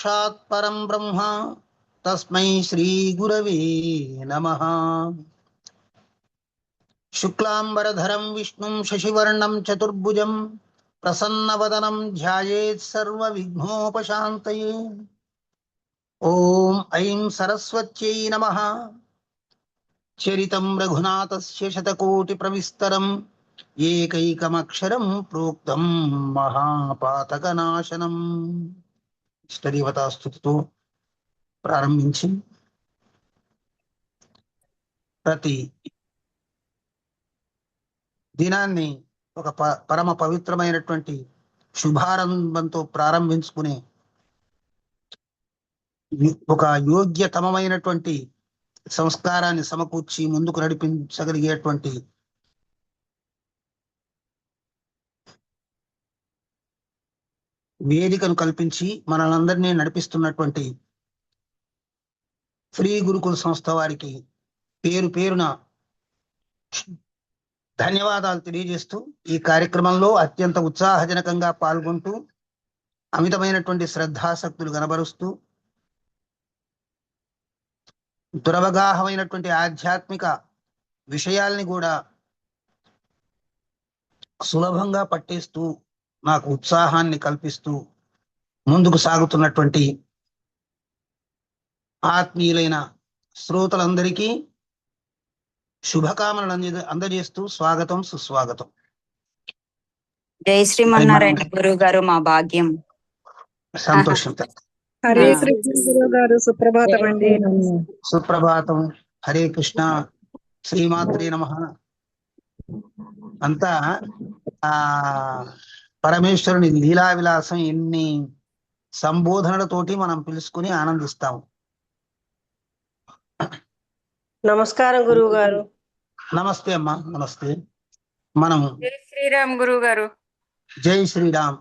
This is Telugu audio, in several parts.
సాక్షాత్ పరం బ్రహ్మ తస్మై శ్రీ గురవే నమః. శుక్లాంబరధరం విష్ణుం శశివర్ణం చతుర్భుజం ప్రసన్నవదనం ధ్యాయేత్ సర్వవిఘ్నోపశాంతయే. ఓం ఐం సరస్వత్యై నమః. చరితం రఘునాథస్య శతకోటి ప్రవిస్తరం ఏకైకమక్షరం ప్రోక్తం మహాపాతకనాశనం. ఇష్టదేవతా స్తుతితో ప్రారంభించి ప్రతి దినాన్ని ఒక పరమ పవిత్రమైనటువంటి శుభారంభంతో ప్రారంభించుకునే ఒక యోగ్యతమైనటువంటి సంస్కారాన్ని సమకూర్చి ముందుకు నడిపించగలిగేటువంటి వేదికను కల్పించి మనలందరినీ నడిపిస్తున్నటువంటి శ్రీ గురుకుల సంస్థ వారికి పేరు పేరున ధన్యవాదాలు తెలియజేస్తూ ఈ కార్యక్రమంలో అత్యంత ఉత్సాహజనకంగా పాల్గొంటూ అమితమైనటువంటి శ్రద్ధాసక్తులు కనబరుస్తూ దురవగాహమైనటువంటి ఆధ్యాత్మిక విషయాల్ని కూడా సులభంగా పట్టేస్తూ నాకు ఉత్సాహాన్ని కల్పిస్తూ ముందుకు సాగుతున్నటువంటి ఆత్మీయులైన శ్రోతలందరికీ శుభకామనలు అందజేస్తూ స్వాగతం, సుస్వాగతం. జై శ్రీమన్నారాయణ గురువు గారు, మా భాగ్యం. సంతోషం. హరే కృష్ణ గురువు గారు, సుప్రభాతం అండి. సుప్రభాతం. హరే కృష్ణ. శ్రీమాత్రే నమః. అంతా ఆ పరమేశ్వరుని లీలా విలాసం ఎన్ని సంబోధనలతోటి మనం పిలుచుకుని ఆనందిస్తాము. నమస్కారం గురువు గారు. నమస్తే అమ్మా, నమస్తే. మనము జై శ్రీరామ్ గురువు గారు. జై శ్రీరామ్.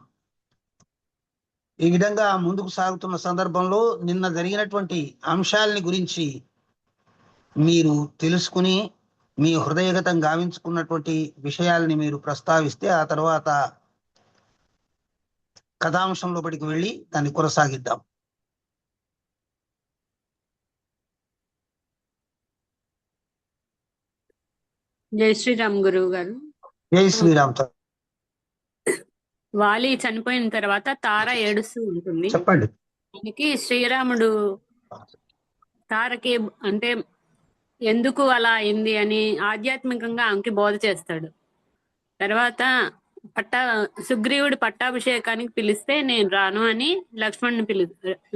ఈ విధంగా ముందుకు సాగుతున్న సందర్భంలో నిన్న జరిగినటువంటి అంశాలని గురించి మీరు తెలుసుకుని మీ హృదయగతం గావించుకున్నటువంటి విషయాలని మీరు ప్రస్తావిస్తే ఆ తర్వాత కథాంశం లోపలికి వెళ్ళి దాన్ని కొనసాగిద్దాం. జై శ్రీరామ్ గురువు గారు. జై శ్రీరామ్. వాలి చనిపోయిన తర్వాత తార ఏడుస్తూ ఉంటుంది. చెప్పండి. దానికి శ్రీరాముడు తారకి అంటే ఎందుకు అలా అయింది అని ఆధ్యాత్మికంగా ఆమెకి బోధ చేస్తాడు. తర్వాత సుగ్రీవుడు పట్టాభిషేకానికి పిలిస్తే నేను రాను అని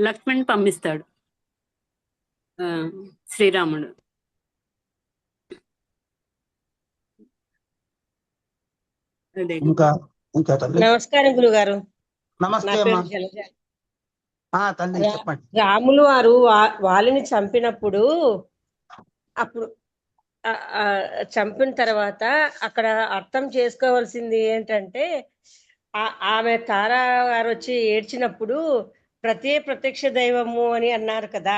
లక్ష్మణ్ పంపిస్తాడు శ్రీరాముడు. నమస్కారం గురువు గారు. నమస్తే తల్లి, చెప్పండి. రాములు వారు వాలిని చంపినప్పుడు అప్పుడు చంపిన తర్వాత అక్కడ అర్థం చేసుకోవాల్సింది ఏంటంటే ఆమె తారా గారు వచ్చి ఏడ్చినప్పుడు ప్రత్యక్ష దైవము అని అన్నారు కదా.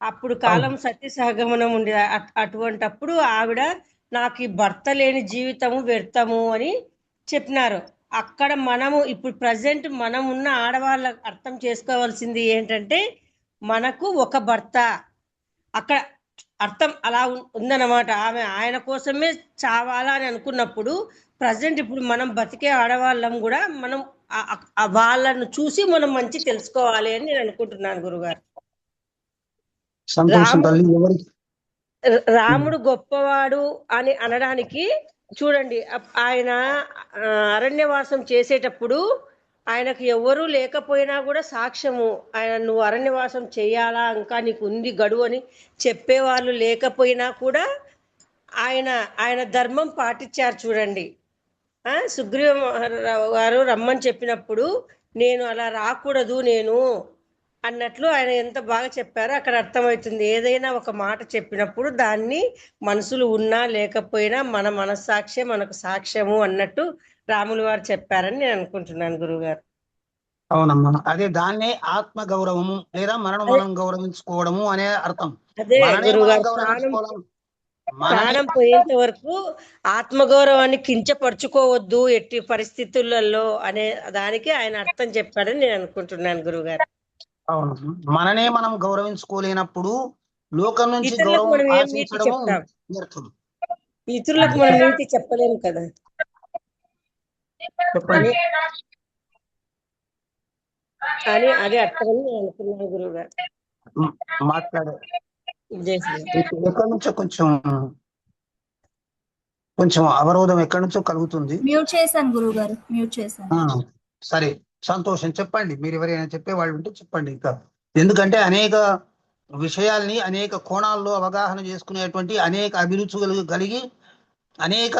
అప్పుడు కాలం సత్య సహగమనం ఉండే అటువంటప్పుడు ఆవిడ నాకు ఈ భర్త లేని జీవితము వ్యర్థము అని చెప్పినారు. అక్కడ మనము ఇప్పుడు ప్రజెంట్ మనం ఉన్న ఆడవాళ్ళ అర్థం చేసుకోవాల్సింది ఏంటంటే మనకు ఒక భర్త, అక్కడ అర్థం అలా ఉందన్నమాట. ఆయన కోసమే చావాలా అని అనుకున్నప్పుడు ప్రజెంట్ ఇప్పుడు మనం బతికే ఆడవాళ్ళం కూడా మనం వాళ్ళను చూసి మనం మంచి తెలుసుకోవాలి అని నేను అనుకుంటున్నాను గురుగారు. రాముడు గొప్పవాడు అని అనడానికి చూడండి, ఆయన అరణ్యవాసం చేసేటప్పుడు ఆయనకు ఎవరూ లేకపోయినా కూడా సాక్ష్యము, ఆయన నువ్వు అరణ్యవాసం చేయాలా ఇంకా నీకు ఉంది గడువు అని చెప్పేవాళ్ళు లేకపోయినా కూడా ఆయన ధర్మం పాటించారు. చూడండి, సుగ్రీవ గారు రమ్మని చెప్పినప్పుడు నేను అలా రాకూడదు నేను అన్నట్లు ఆయన ఎంత బాగా చెప్పారో అక్కడ అర్థమవుతుంది. ఏదైనా ఒక మాట చెప్పినప్పుడు దాన్ని మనసులు ఉన్నా లేకపోయినా మన మనస్సాక్షే మనకు సాక్ష్యము అన్నట్టు రాములు వారు చెప్పారని నేను అనుకుంటున్నాను గురువుగారు. అవునమ్మా, అదే దాన్నే ఆత్మ గౌరవము లేదా మనం గౌరవించుకోవడము అనే అర్థం. అదే గురువుగారు, ప్రాణం పోయేంత వరకు ఆత్మగౌరవాన్ని కించపరుచుకోవద్దు ఎట్టి పరిస్థితులలో అనే దానికి ఆయన అర్థం చెప్పాడని నేను అనుకుంటున్నాను గురువుగారు. అవును. మననే మనం గౌరవించుకోలేనప్పుడు లోకం నుంచి ఇతరులకు గౌరవం మనం ఏం నీతి ఆశించడము చెప్తాం? వ్యర్థం. ఇతరులకు మనం నీతి చెప్పలేము కదా చెప్పండి. అని అది అర్థమని నేను అనుకున్నాను గురువు గారు. మ- మాట్లాడే జై శ్రీ. ఎక్కడి నుంచో కొంచెం అవరోధం ఎక్కడి నుంచో కలుగుతుంది. మ్యూట్ చేశాను గురువు గారు, మ్యూట్ చేశాను. సరే, సంతోషం. చెప్పండి, మీరు ఎవరైనా చెప్పే వాళ్ళు ఉంటే చెప్పండి. ఇంకా ఎందుకంటే అనేక విషయాల్ని అనేక కోణాల్లో అవగాహన చేసుకునేటువంటి అనేక అభిరుచులు కలిగి అనేక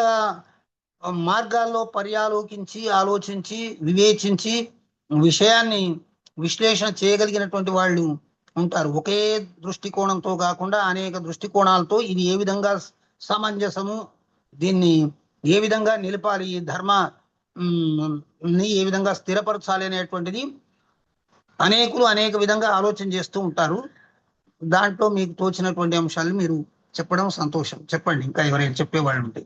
మార్గాల్లో పర్యాలోకించి ఆలోచించి వివేచించి విషయాన్ని విశ్లేషణ చేయగలిగినటువంటి వాళ్ళు ఉంటారు. ఒకే దృష్టికోణంతో కాకుండా అనేక దృష్టికోణాలతో ఇది ఏ విధంగా సమంజసము, దీన్ని ఏ విధంగా నిలపాలి, ఈ ధర్మ ని ఏ విధంగా స్థిరపరచాలి అనేటువంటిది అనేకులు అనేక విధంగా ఆలోచన చేస్తూ ఉంటారు. దాంట్లో మీకు తోచినటువంటి అంశాలు మీరు చెప్పడం సంతోషం. చెప్పండి, ఇంకా ఎవరైనా చెప్పేవాళ్ళు ఉంటే.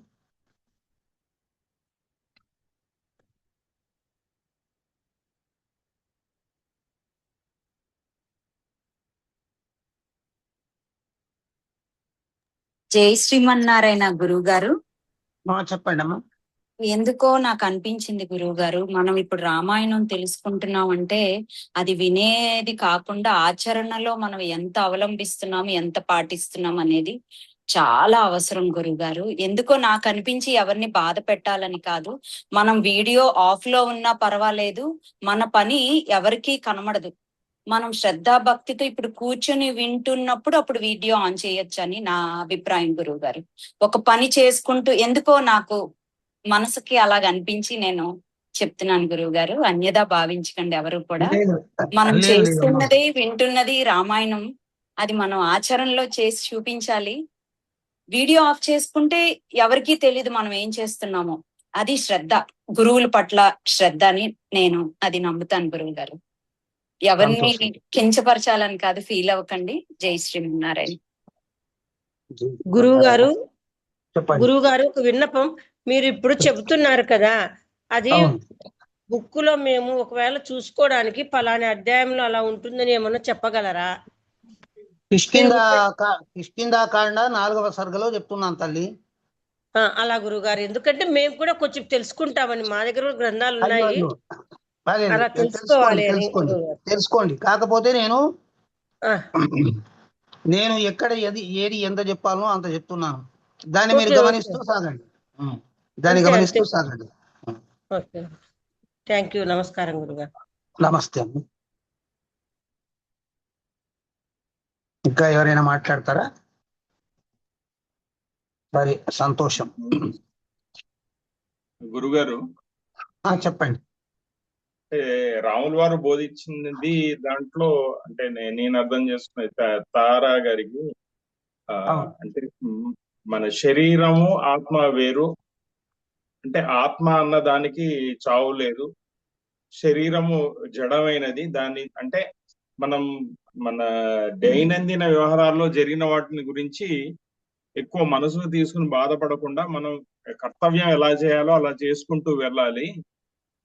జై శ్రీమన్నారాయణ గురువు గారు. చెప్పండి అమ్మా. ఎందుకో నాకు అనిపించింది గురువు గారు, మనం ఇప్పుడు రామాయణం తెలుసుకుంటున్నాం అంటే అది వినేది కాకుండా ఆచరణలో మనం ఎంత అవలంబిస్తున్నాం, ఎంత పాటిస్తున్నాం అనేది చాలా అవసరం గురువు గారు. ఎందుకో నాకు అనిపించి ఎవరిని బాధ పెట్టాలని కాదు, మనం వీడియో ఆఫ్ లో ఉన్నా పర్వాలేదు, మన పని ఎవరికీ కనబడదు. మనం శ్రద్ధాభక్తితో ఇప్పుడు కూర్చొని వింటున్నప్పుడు అప్పుడు వీడియో ఆన్ చేయొచ్చు అని నా అభిప్రాయం గురువు గారు. ఒక పని చేసుకుంటూ ఎందుకో నాకు మనసుకి అలాగ అనిపించి నేను చెప్తున్నాను గురువు గారు. అన్యదా భావించకండి ఎవరు కూడా. మనం చేస్తున్నది వింటున్నది రామాయణం, అది మనం ఆచరణలో చేసి చూపించాలి. వీడియో ఆఫ్ చేసుకుంటే ఎవరికీ తెలియదు మనం ఏం చేస్తున్నామో. అది శ్రద్ధ, గురువుల పట్ల శ్రద్ధ అని నేను అది నమ్ముతాను గురువు గారు. ఎవరిని కించపరచాలని కాదు, ఫీల్ అవ్వకండి. జై శ్రీమన్నారాయణ. గురువు గారు, చెప్పండి. గురువు గారు, ఒక విన్నపం. మీరు ఇప్పుడు చెబుతున్నారు కదా, అది బుక్ లో మేము ఒకవేళ చూసుకోవడానికి పలానా అధ్యాయంలో అలా ఉంటుందని ఏమన్నా చెప్పగలరా? కిష్కింధాకాండ 4వ సర్గలో చెప్తున్నాను తల్లి. అలా గురువు గారు, ఎందుకంటే మేము కూడా కొంచెం తెలుసుకుంటామని, మా దగ్గర కూడా గ్రంథాలు ఉన్నాయి, అలా తెలుసుకోవాలి అని. తెలుసుకోండి. కాకపోతే నేను ఎక్కడ ఏది ఎంత చెప్పాలో అంత చెప్తున్నాను. దాన్ని మీరు గమనిస్తూ సాగండి. Okay, thank you. నమస్కారం గురుగారు. నమస్తే అండి. ఇంకా ఎవరైనా మాట్లాడతారా? సరే, సంతోషం. గురుగారు, చెప్పండి. రాముల వారు బోధించింది దాంట్లో అంటే నేను అర్థం చేసుకునే తారా గారికి అంటే మన శరీరము ఆత్మ వేరు, అంటే ఆత్మ అన్న దానికి చావు లేదు, శరీరము జడమైనది. దాన్ని అంటే మనం మన దైనందిన వ్యవహారాల్లో జరిగిన వాటిని గురించి ఎక్కువ మనసుకు తీసుకుని బాధపడకుండా మనం కర్తవ్యం ఎలా చేయాలో అలా చేసుకుంటూ వెళ్ళాలి.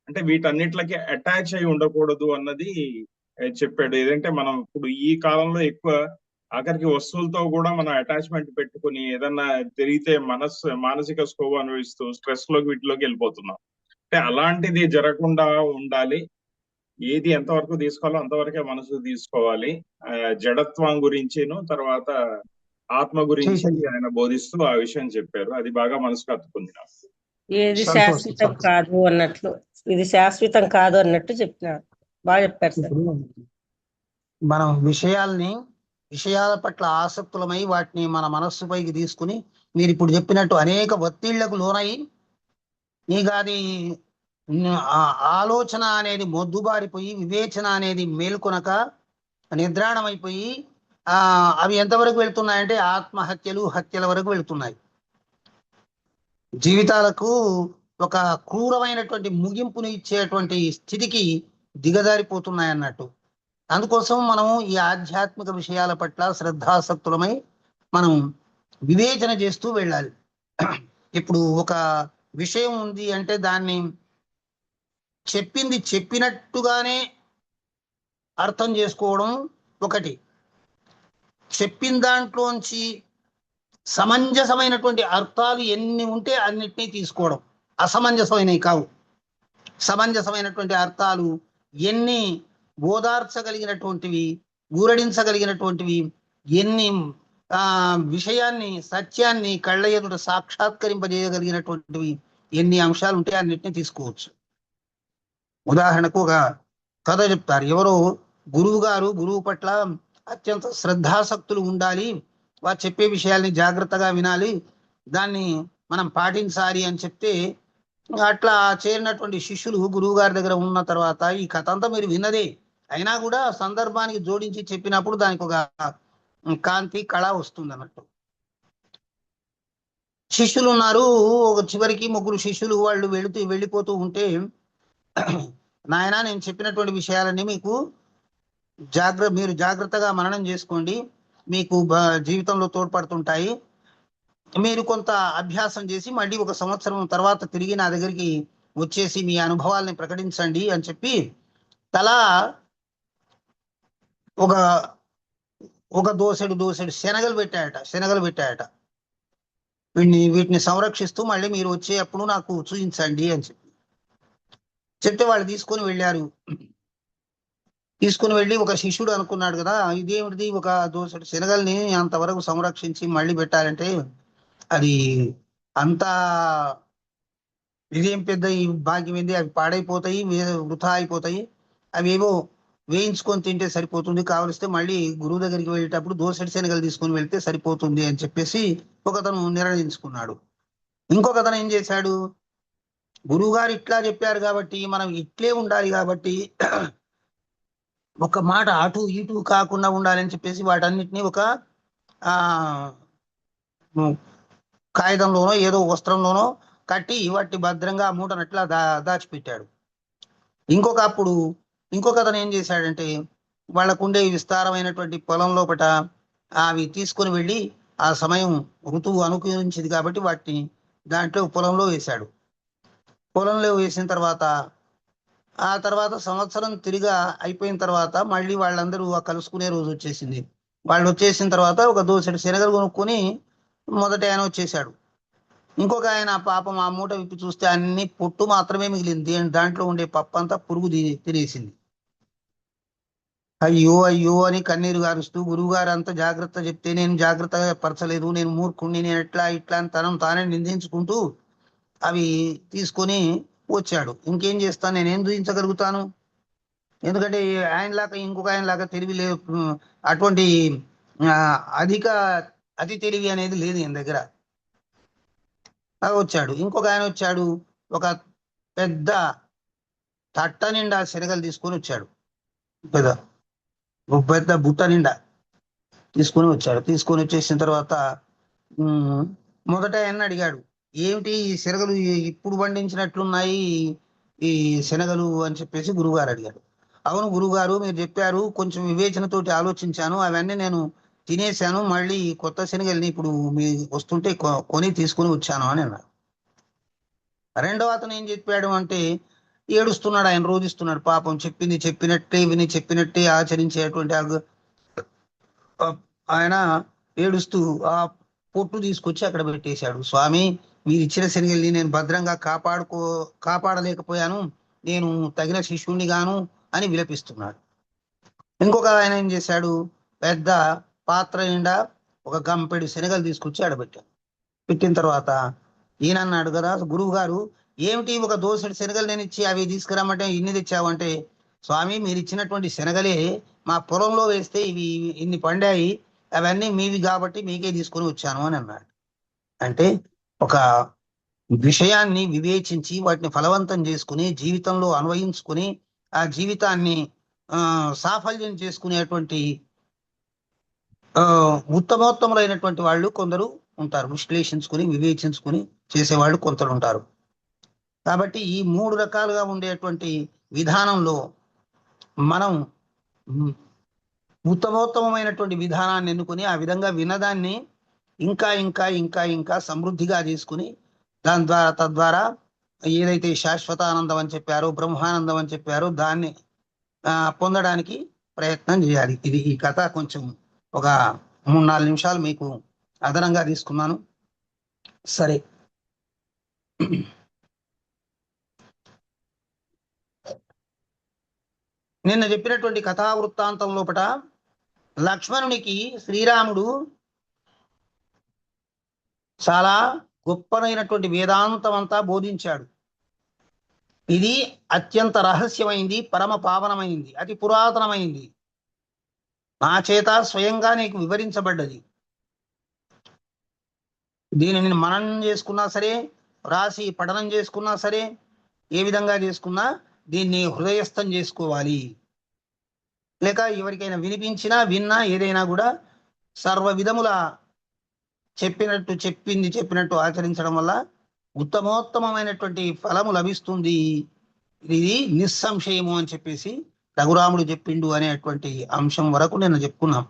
అంటే వీటన్నిటికి అటాచ్ అయి ఉండకూడదు అన్నది చెప్పాడు. ఏదంటే మనం ఇప్పుడు ఈ కాలంలో ఎక్కువ ఆఖరికి వస్తువులతో కూడా మనం అటాచ్మెంట్ పెట్టుకుని ఏదన్నా జరిగితే మానసిక స్కోవ అనుభవిస్తూ స్ట్రెస్ లోకి వీటిలోకి వెళ్ళిపోతున్నాం. అంటే అలాంటిది జరగకుండా ఉండాలి. ఏది ఎంతవరకు తీసుకోవాలో అంతవరకే మనసు తీసుకోవాలి. జడత్వం గురించిను తర్వాత ఆత్మ గురించి ఆయన బోధిస్తూ ఆ విషయం చెప్పారు. అది బాగా మనసుకు హత్తుకుంది. ఏది శాశ్వతం కాదు అన్నట్లు, ఇది శాశ్వతం కాదు అన్నట్టు చెప్పినారు. బాగా చెప్పారు సార్. మనం విషయాల పట్ల ఆసక్తులమై వాటిని మన మనస్సుపైకి తీసుకుని మీరు ఇప్పుడు చెప్పినట్టు అనేక ఒత్తిళ్లకు లోనై నీకు అది ఆలోచన అనేది మొద్దుబారిపోయి వివేచన అనేది మేల్కొనక నిద్రాణమైపోయి అవి ఎంతవరకు వెళ్తున్నాయంటే ఆత్మహత్యలు, హత్యల వరకు వెళ్తున్నాయి. జీవితాలకు ఒక క్రూరమైనటువంటి ముగింపుని ఇచ్చేటువంటి స్థితికి దిగజారిపోతున్నాయి అన్నట్టు. అందుకోసం మనము ఈ ఆధ్యాత్మిక విషయాల పట్ల శ్రద్ధాసక్తులమై మనం వివేచన చేస్తూ వెళ్ళాలి. ఇప్పుడు ఒక విషయం ఉంది అంటే దాన్ని చెప్పింది చెప్పినట్టుగానే అర్థం చేసుకోవడం ఒకటి, చెప్పిన దాంట్లోంచి సమంజసమైనటువంటి అర్థాలు ఎన్ని ఉంటే అన్నిటినీ తీసుకోవడం, అసమంజసమైనవి కావు. సమంజసమైనటువంటి అర్థాలు ఎన్ని ఓదార్చగలిగినటువంటివి, ఊరడించగలిగినటువంటివి, ఎన్ని విషయాన్ని సత్యాన్ని కళ్ళ ఎదుట సాక్షాత్కరింపజేయగలిగినటువంటివి ఎన్ని అంశాలు ఉంటే అన్నిటిని తీసుకోవచ్చు. ఉదాహరణకు ఒక కథ చెప్తారు. ఎవరో గురువు పట్ల అత్యంత శ్రద్ధాసక్తులు ఉండాలి, వారు చెప్పే విషయాల్ని జాగ్రత్తగా వినాలి, దాన్ని మనం పాటించాలి అని చెప్తే అట్లా చేరినటువంటి శిష్యులు గురువు గారి దగ్గర ఉన్న తర్వాత ఈ కథ అంతా మీరు విన్నదే, అయినా కూడా సందర్భానికి జోడించి చెప్పినప్పుడు దానికి ఒక కాంతి కళ వస్తుంది అన్నట్టు. శిష్యులు ఉన్నారు, ఒక చివరికి 3 శిష్యులు వాళ్ళు వెళ్ళిపోతూ ఉంటే, నాయన నేను చెప్పినటువంటి విషయాలన్నీ మీకు మీరు జాగ్రత్తగా మననం చేసుకోండి, మీకు జీవితంలో తోడ్పడుతుంటాయి, మీరు కొంత అభ్యాసం చేసి మళ్ళీ 1 సంవత్సరం తర్వాత తిరిగి నా దగ్గరికి వచ్చేసి మీ అనుభవాల్ని ప్రకటించండి అని చెప్పి తలా ఒక దోసెడు శనగలు పెట్టాయట. వీటిని సంరక్షిస్తూ మళ్ళీ మీరు వచ్చేటప్పుడు నాకు చూపించండి అని చెప్తే వాళ్ళు తీసుకొని వెళ్ళారు. తీసుకుని వెళ్ళి ఒక శిష్యుడు అనుకున్నాడు కదా, ఇదేమిటిది, ఒక దోసెడు శనగల్ని అంతవరకు సంరక్షించి మళ్ళీ పెట్టాలంటే అది అంతా ఇదేం పెద్ద ఈ భాగ్యం ఏంది, అవి పాడైపోతాయి, వృథా అయిపోతాయి, అవి ఏవో వేయించుకొని తింటే సరిపోతుంది, కావలిస్తే మళ్ళీ గురువు దగ్గరికి వెళ్ళేటప్పుడు దోసెడు శనగలు తీసుకొని వెళ్తే సరిపోతుంది అని చెప్పేసి ఒకతను నిర్ణయించుకున్నాడు. ఇంకొకతను ఏం చేశాడు, గురువు గారు ఇట్లా చెప్పారు కాబట్టి మనం ఇట్లే ఉండాలి కాబట్టి ఒక మాట అటు ఇటు కాకుండా ఉండాలని చెప్పేసి వాటన్నిటిని ఒక కాగితంలోనో ఏదో వస్త్రంలోనో కట్టి వాటి భద్రంగా మూటనట్లా దాచిపెట్టాడు. ఇంకొకతను ఏం చేశాడంటే వాళ్ళకుండే విస్తారమైనటువంటి పొలం లోపట అవి తీసుకొని వెళ్ళి ఆ సమయం ఋతువు అనుకూలించింది కాబట్టి వాటిని దాంట్లో పొలంలో వేశాడు. పొలంలో వేసిన తర్వాత ఆ తర్వాత సంవత్సరం తిరిగా అయిపోయిన తర్వాత మళ్ళీ వాళ్ళందరూ కలుసుకునే రోజు వచ్చేసింది. వాళ్ళు వచ్చేసిన తర్వాత ఒక దోసెడు శనగలు కొనుక్కొని మొదట ఆయన వచ్చేసాడు. ఇంకొక ఆయన పాపం ఆ మూట విప్పి చూస్తే అన్ని పొట్టు మాత్రమే మిగిలింది, దాంట్లో ఉండే పప్పు అంతా పురుగు తినేసింది. అయ్యో అయ్యో అని కన్నీరు గారుస్తూ గురువు గారు అంత జాగ్రత్త చెప్తే నేను జాగ్రత్తగా పరచలేదు, నేను మూర్ఖుణ్ణి, నేను ఎట్లా ఇట్లా అని తానే నిందించుకుంటూ అవి తీసుకొని వచ్చాడు. ఇంకేం చేస్తాను, నేనేం చూపించగలుగుతాను, ఎందుకంటే ఆయనలాగా ఇంకొక ఆయనలాగా తెలివి లేదు, అటువంటి అతి తెలివి అనేది లేదు ఈయన దగ్గర. వచ్చాడు. ఇంకొక ఆయన వచ్చాడు, ఒక పెద్ద తట్ట నిండా శనగలు తీసుకొని వచ్చాడు, పెద్ద బుట్ట నిండా తీసుకొని వచ్చాడు. తీసుకొని వచ్చేసిన తర్వాత మొదట ఆయన అడిగాడు, ఏమిటి ఈ శనగలు ఇప్పుడు పండించినట్లున్నాయి ఈ శనగలు అని చెప్పేసి గురువుగారు అడిగాడు. అవును గురువుగారు, మీరు చెప్పారు, కొంచెం వివేచనతోటి ఆలోచించాను, అవన్నీ నేను తినేశాను, మళ్ళీ కొత్త శనగల్ని ఇప్పుడు మీ వస్తుంటే కొని తీసుకుని వచ్చాను అని అన్నాడు. రెండవ అతను ఏం చెప్పాడు అంటే ఏడుస్తున్నాడు, ఆయన రోధిస్తున్నాడు, పాపం చెప్పింది చెప్పినట్టే విని చెప్పినట్టే ఆచరించేటువంటి ఆయన ఏడుస్తూ ఆ పొట్టు తీసుకొచ్చి అక్కడ పెట్టేశాడు. స్వామి, మీరు ఇచ్చిన శనగల్ని నేను భద్రంగా కాపాడలేకపోయాను, నేను తగిన శిష్యుణ్ణి గాను అని విలపిస్తున్నాడు. ఇంకొక ఆయన ఏం చేశాడు, పెద్ద పాత్ర నిండా ఒక గంపెడు శనగలు తీసుకొచ్చి ఆడబెట్టాడు. పెట్టిన తర్వాత ఈయన అన్నాడు కదా, గురువు గారు ఏమిటి ఒక దోసెడు శనగలు నేను ఇచ్చి అవి తీసుకురమ్మంటే ఇన్ని తెచ్చావంటే, స్వామి మీరు ఇచ్చినటువంటి శనగలే మా పొలంలో వేస్తే ఇవి ఇన్ని పండాయి, అవన్నీ మీవి కాబట్టి మీకే తీసుకొని వచ్చాను అని అన్నాడు. అంటే ఒక విషయాన్ని వివేచించి వాటిని ఫలవంతం చేసుకుని జీవితంలో అన్వయించుకుని ఆ జీవితాన్ని సాఫల్యం చేసుకునేటువంటి ఉత్తమోత్తములైనటువంటి వాళ్ళు కొందరు ఉంటారు, విశ్లేషించుకుని వివేచించుకుని చేసేవాళ్ళు కొందరు ఉంటారు. కాబట్టి ఈ 3 రకాలుగా ఉండేటువంటి విధానంలో మనం ఉత్తమోత్తమైనటువంటి విధానాన్ని ఎన్నుకొని ఆ విధంగా వినదాన్ని ఇంకా ఇంకా ఇంకా ఇంకా సమృద్ధిగా చేసుకుని తద్వారా ఏదైతే శాశ్వత ఆనందం అని చెప్పారో, బ్రహ్మానందం అని చెప్పారో దాన్ని పొందడానికి ప్రయత్నం చేయాలి. ఇది ఈ కథ కొంచెం ఒక 3-4 నిమిషాలు మీకు అదనంగా తీసుకున్నాను. సరే, నిన్న చెప్పినటువంటి కథా వృత్తాంతం లోపట లక్ష్మణునికి శ్రీరాముడు చాలా గొప్పనైనటువంటి వేదాంతం అంతా బోధించాడు. ఇది అత్యంత రహస్యమైంది, పరమ పావనమైంది, అతి పురాతనమైంది, నా చేత స్వయంగా నీకు వివరించబడ్డది. దీనిని మననం చేసుకున్నా సరే, రాసి పఠనం చేసుకున్నా సరే, ఏ విధంగా చేసుకున్నా దీన్ని హృదయస్థం చేసుకోవాలి. లేక ఎవరికైనా వినిపించినా విన్నా ఏదైనా కూడా సర్వ విధముల చెప్పినట్టు ఆచరించడం వల్ల ఉత్తమోత్తమైనటువంటి ఫలము లభిస్తుంది. ఇది నిస్సంశయము అని చెప్పేసి రఘురాముడు చెప్పిండు అనేటువంటి అంశం వరకు నిన్న చెప్పుకున్నాం.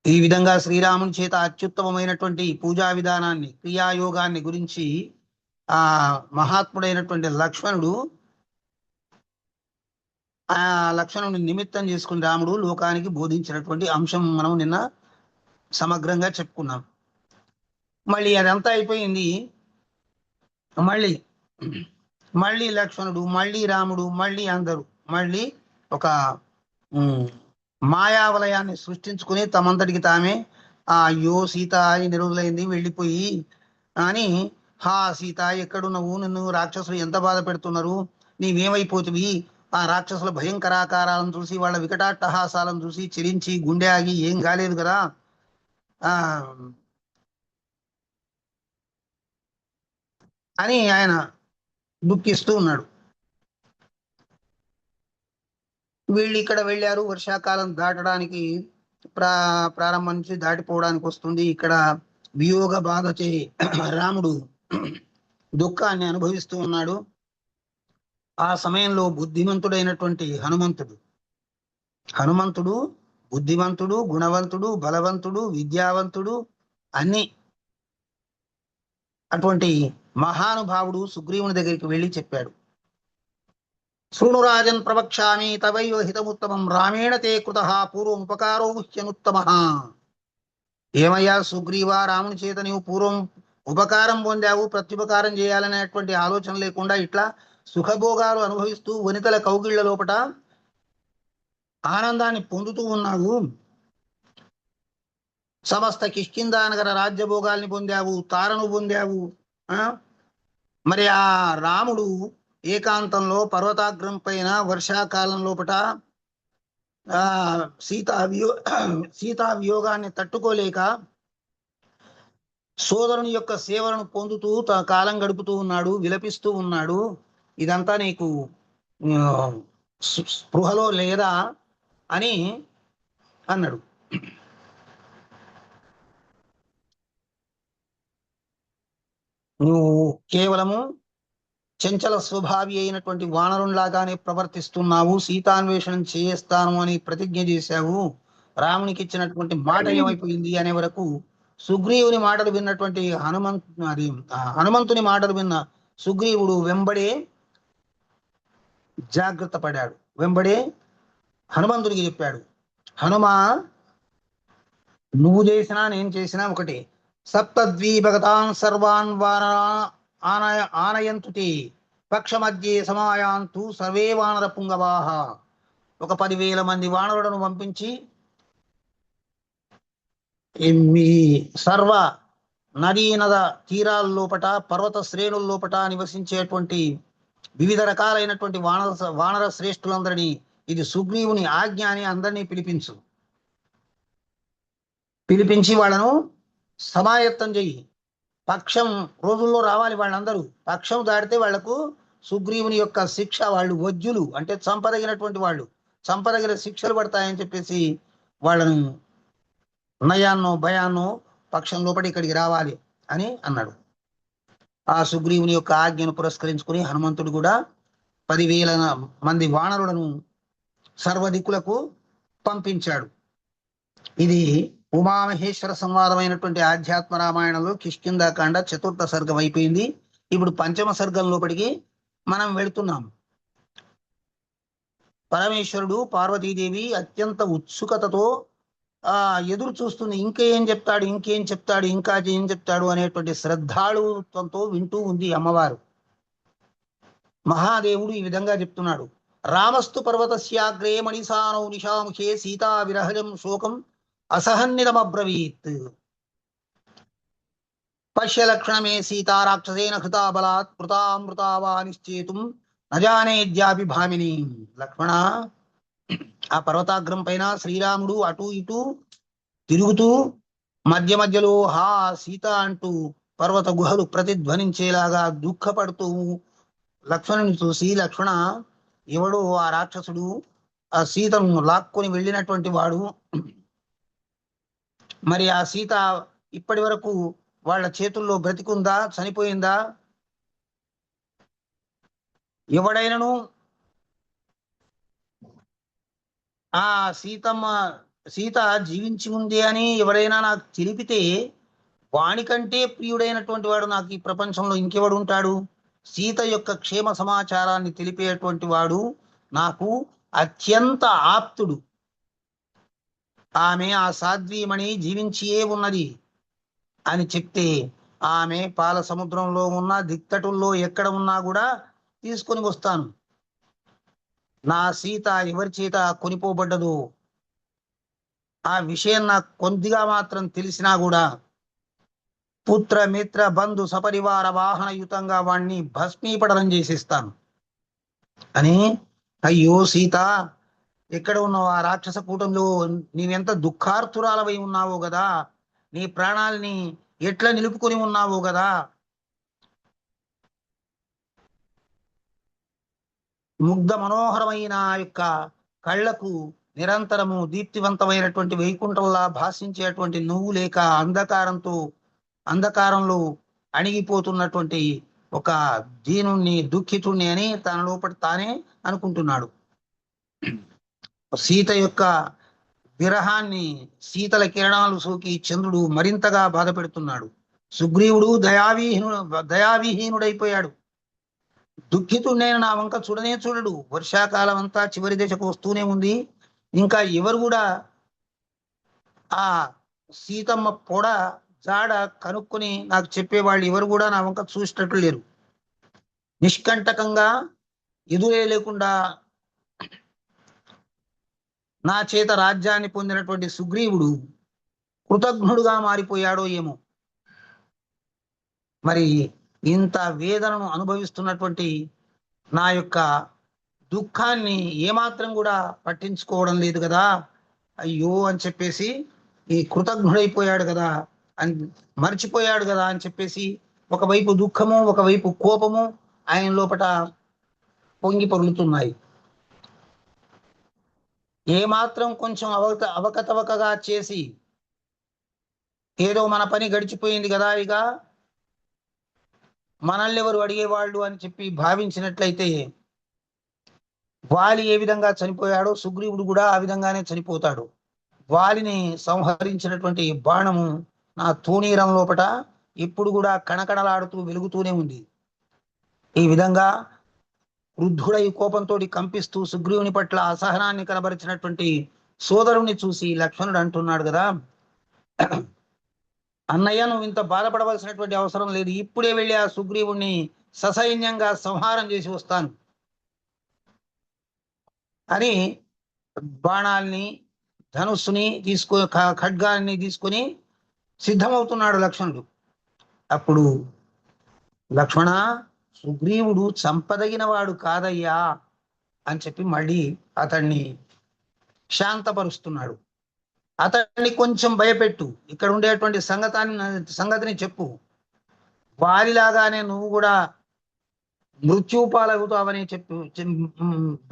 ఈ విధంగా శ్రీరాముని చేత అత్యుత్తమమైనటువంటి పూజా విధానాన్ని, క్రియాయోగాన్ని గురించి ఆ మహాత్ముడైనటువంటి లక్ష్మణుడు, ఆ లక్ష్మణుని నిమిత్తం చేసుకుని రాముడు లోకానికి బోధించినటువంటి అంశం మనం నిన్న సమగ్రంగా చెప్పుకున్నాం. మళ్ళీ అదంతా అయిపోయింది. మళ్ళీ లక్ష్మణుడు, మళ్ళీ రాముడు, మళ్ళీ అందరూ మళ్ళీ ఒక మాయావలయాన్ని సృష్టించుకుని తమంతటికి తామే అయ్యో సీత ఎన్ని రోజులైంది వెళ్ళిపోయి అని, హా సీత ఎక్కడున్నావు, నిన్ను రాక్షసులు ఎంత బాధ పెడుతున్నారు, నీవేమైపోతువి, ఆ రాక్షసుల భయంకరాకారాలను చూసి వాళ్ళ వికటాట్టహాసాలను చూసి చెరించి గుండె ఆగి ఏం కాలేదు కదా అని ఆయన దుఃఖిస్తూ ఉన్నాడు. వీళ్ళు ఇక్కడ వెళ్ళారు, వర్షాకాలం దాటడానికి ప్రారంభం నుంచి దాటిపోవడానికి వస్తుంది. ఇక్కడ వియోగ బాధచే రాముడు దుఃఖాన్ని అనుభవిస్తూ ఉన్నాడు. ఆ సమయంలో బుద్ధిమంతుడైనటువంటి హనుమంతుడు బుద్ధిమంతుడు, గుణవంతుడు, బలవంతుడు, విద్యావంతుడు, అన్ని అటువంటి మహానుభావుడు సుగ్రీవుని దగ్గరికి వెళ్ళి చెప్పాడు, శృణురాజన్ ప్రవక్ష్యామి తవైవ హితముత్తమం రామేణ తే కృతః పూర్వం ఉపకారో ముఖ్యముత్తమః. ఏమయ్యా సుగ్రీవా, రాముని చేత నీవు పూర్వం ఉపకారం పొందావు, ప్రత్యుపకారం చేయాలనేటువంటి ఆలోచన లేకుండా ఇట్లా సుఖభోగాలు అనుభవిస్తూ వనితల కౌగిళ్ల లోపట ఆనందాన్ని పొందుతూ ఉన్నావు. సమస్త కిష్కింధానగర రాజ్యభోగాల్ని పొందావు, తారను పొందావు. మరి ఆ రాముడు ఏకాంతంలో పర్వతాగ్రం పైన వర్షాకాలం లోపట సీతా వియోగాన్ని తట్టుకోలేక సోదరుని యొక్క సేవలను పొందుతూ కాలం గడుపుతూ ఉన్నాడు, విలపిస్తూ ఉన్నాడు. ఇదంతా నీకు స్పృహలో లేదా అని అన్నాడు. నువ్వు కేవలము చంచల స్వభావి అయినటువంటి వానరునిలాగానే ప్రవర్తిస్తున్నావు, సీతాన్వేషణం చేస్తాను అని ప్రతిజ్ఞ చేశావు, రామునికి ఇచ్చినటువంటి మాట ఏమైపోయింది అనే వరకు సుగ్రీవుని మాటలు విన్నటువంటి హనుమంతుని మాటలు విన్న సుగ్రీవుడు వెంబడే జాగ్రత్త పడ్డాడు. వెంబడే హనుమంతుడికి చెప్పాడు, హనుమా, నువ్వు చేసినా నేను చేసినా ఒకటే, సప్తద్వీపగతాన్ సర్వాన్ ఆనయంతు తే పక్ష మధ్యే సమాయాంతు సర్వే వానర పుంగవాహ. ఒక 10,000 మంది వానరులను పంపించి మీ సర్వ నదీ నద తీరాల లోపట, పర్వత శ్రేణుల లోపట నివసించేటువంటి వివిధ రకాలైనటువంటి వానర శ్రేష్ఠులందరినీ, ఇది సుగ్రీవుని ఆజ్ఞ అని అందరినీ పిలిపించి వాళ్ళను సమాయత్తం చెయ్యి. పక్షం రోజుల్లో రావాలి వాళ్ళందరూ. పక్షం దాటితే వాళ్లకు సుగ్రీవుని యొక్క శిక్ష, వాళ్ళు వజ్జులు అంటే చంపదగినటువంటి వాళ్ళు, చంపదగిన శిక్షలు పడతాయని చెప్పేసి వాళ్ళను నయాన్నో భయాన్నో పక్షం లోపలి ఇక్కడికి రావాలి అని అన్నాడు. ఆ సుగ్రీవుని యొక్క ఆజ్ఞను పురస్కరించుకుని హనుమంతుడు కూడా 10,000 మంది వానరులను సర్వదిక్కులకు పంపించాడు. ఇది ఉమామహేశ్వర సంవాదమైనటువంటి ఆధ్యాత్మ రామాయణంలో కిష్కింధాకాండ 4వ సర్గం అయిపోయింది. ఇప్పుడు 5వ సర్గం లోపలికి మనం వెళుతున్నాం. పరమేశ్వరుడు పార్వతీదేవి అత్యంత ఉత్సుకతతో ఎదురు చూస్తుంది. ఇంకేం చెప్తాడు, ఇంకేం చెప్తాడు, ఇంకా ఏం చెప్తాడు అనేటువంటి శ్రద్ధాళుత్వంతో వింటూ ఉంది అమ్మవారు. మహాదేవుడు ఈ విధంగా చెప్తున్నాడు. రామస్తు పర్వతస్యాగ్రే మణిసానౌ నిశాముఖే సీతా విరహజం శోకం అసహన్నిదమబ్రవీత్. పశ్య లక్షణమే సీతా రాక్షసేన కృతా బలాత్ కృతామృతా వా నిశ్చేతుం నజానేద్యాపి భామిని. లక్ష్మణ, ఆ పర్వతాగ్రం పైన శ్రీరాముడు అటు ఇటు తిరుగుతూ మధ్య మధ్యలో హా సీత అంటూ పర్వత గుహలు ప్రతిధ్వనించేలాగా దుఃఖపడుతూ లక్ష్మణుని చూసి, లక్ష్మణ, ఎవడో ఆ రాక్షసుడు ఆ సీతను లాక్కొని వెళ్ళినటువంటి వాడు, మరి ఆ సీత ఇప్పటి వరకు వాళ్ళ చేతుల్లో బ్రతికుందా, చనిపోయిందా? ఎవడైనను ఆ సీత జీవించి ఉంది అని ఎవరైనా నాకు తెలిపితే వానికంటే ప్రియుడైనటువంటి వాడు నాకు ఈ ప్రపంచంలో ఇంకెవడు ఉంటాడు? సీత యొక్క క్షేమ సమాచారాన్ని తెలిపేటువంటి వాడు నాకు అత్యంత ఆప్తుడు. ఆమె ఆ సాధ్వీమణి జీవించియే ఉన్నది అని చెప్తే ఆమె పాల సముద్రంలో ఉన్న దిక్తటుల్లో ఎక్కడ ఉన్నా కూడా తీసుకొని వస్తాను. నా సీత ఎవరి చేత కొనిపోబడ్డదు ఆ విషయం నాకు కొద్దిగా మాత్రం తెలిసినా కూడా పుత్ర మిత్ర బంధు సపరివార వాహనయుతంగా వాణ్ణి భస్మీపటనం చేసేస్తాను అని. అయ్యో సీత, ఎక్కడ ఉన్నావు? ఆ రాక్షస కూటంలో నీవెంత దుఃఖార్తురాలవై ఉన్నావో కదా, నీ ప్రాణాలని ఎట్లా నిలుపుకొని ఉన్నావో కదా. ముగ్ధ మనోహరమైన యొక్క కళ్లకు నిరంతరము దీప్తివంతమైనటువంటి వైకుంఠంలా భాషించేటువంటి నువ్వు లేక అంధకారంలో అణిగిపోతున్నటువంటి ఒక దీనుణ్ణి, దుఃఖితుణ్ణి అని తన లోపల తానే అనుకుంటున్నాడు. సీత యొక్క విరహాన్ని శీతల కిరణాలు సోకి చంద్రుడు మరింతగా బాధ పెడుతున్నాడు. సుగ్రీవుడు దయావిహీనుడైపోయాడు. దుఃఖితుడైన నా వంక చూడనే చూడడు. వర్షాకాలం అంతా చివరి దశకు వస్తూనే ఉంది. ఇంకా ఎవరు కూడా ఆ సీతమ్మ పొడ జాడ కనుక్కొని నాకు చెప్పేవాళ్ళు ఎవరు కూడా నా వంక చూసేటట్లు లేరు. నిష్కంటకంగా ఎదురే లేకుండా నా చేత రాజ్యాన్ని పొందినటువంటి సుగ్రీవుడు కృతజ్ఞుడుగా మారిపోయాడో ఏమో. మరి ఇంత వేదనను అనుభవిస్తున్నటువంటి నా యొక్క దుఃఖాన్ని ఏమాత్రం కూడా పట్టించుకోవడం లేదు కదా, అయ్యో అని చెప్పేసి, ఈ కృతజ్ఞుడైపోయాడు కదా అని మర్చిపోయాడు కదా అని చెప్పేసి ఒకవైపు దుఃఖము, ఒకవైపు కోపము ఆయన లోపల పొంగి పొరులుతున్నాయి. ఏమాత్రం కొంచెం అవకతవకగా చేసి ఏదో మన పని గడిచిపోయింది కదా, ఇక మనల్ని ఎవరు అడిగేవాళ్ళు అని చెప్పి భావించినట్లయితే వాలి ఏ విధంగా చనిపోయాడో సుగ్రీవుడు కూడా ఆ విధంగానే చనిపోతాడు. వాలిని సంహరించినటువంటి బాణము నా తూణీరం లోపట ఇప్పుడు కూడా కణకణలాడుతూ వెలుగుతూనే ఉంది. ఈ విధంగా వృద్ధుడై కోపంతో కంపిస్తూ సుగ్రీవుని పట్ల అసహనాన్ని కనబరిచినటువంటి సోదరుని చూసి లక్ష్మణుడు అంటున్నాడు కదా, అన్నయ్య, నువ్వు ఇంత బాధపడవలసినటువంటి అవసరం లేదు. ఇప్పుడే వెళ్ళి ఆ సుగ్రీవుణ్ణి ససైన్యంగా సంహారం చేసి వస్తాను అని బాణాల్ని, ధనుస్సుని ఖడ్గాన్ని తీసుకొని సిద్ధమవుతున్నాడు లక్ష్మణుడు. అప్పుడు లక్ష్మణ, సుగ్రీవుడు చంపదగిన వాడు కాదయ్యా అని చెప్పి మళ్ళీ అతన్ని శాంతపరుస్తున్నాడు. అతన్ని కొంచెం భయపెట్టు, ఇక్కడ ఉండేటువంటి సంగతిని చెప్పు. వారిలాగానే నువ్వు కూడా మృత్యుపాలవుతావని చెప్పి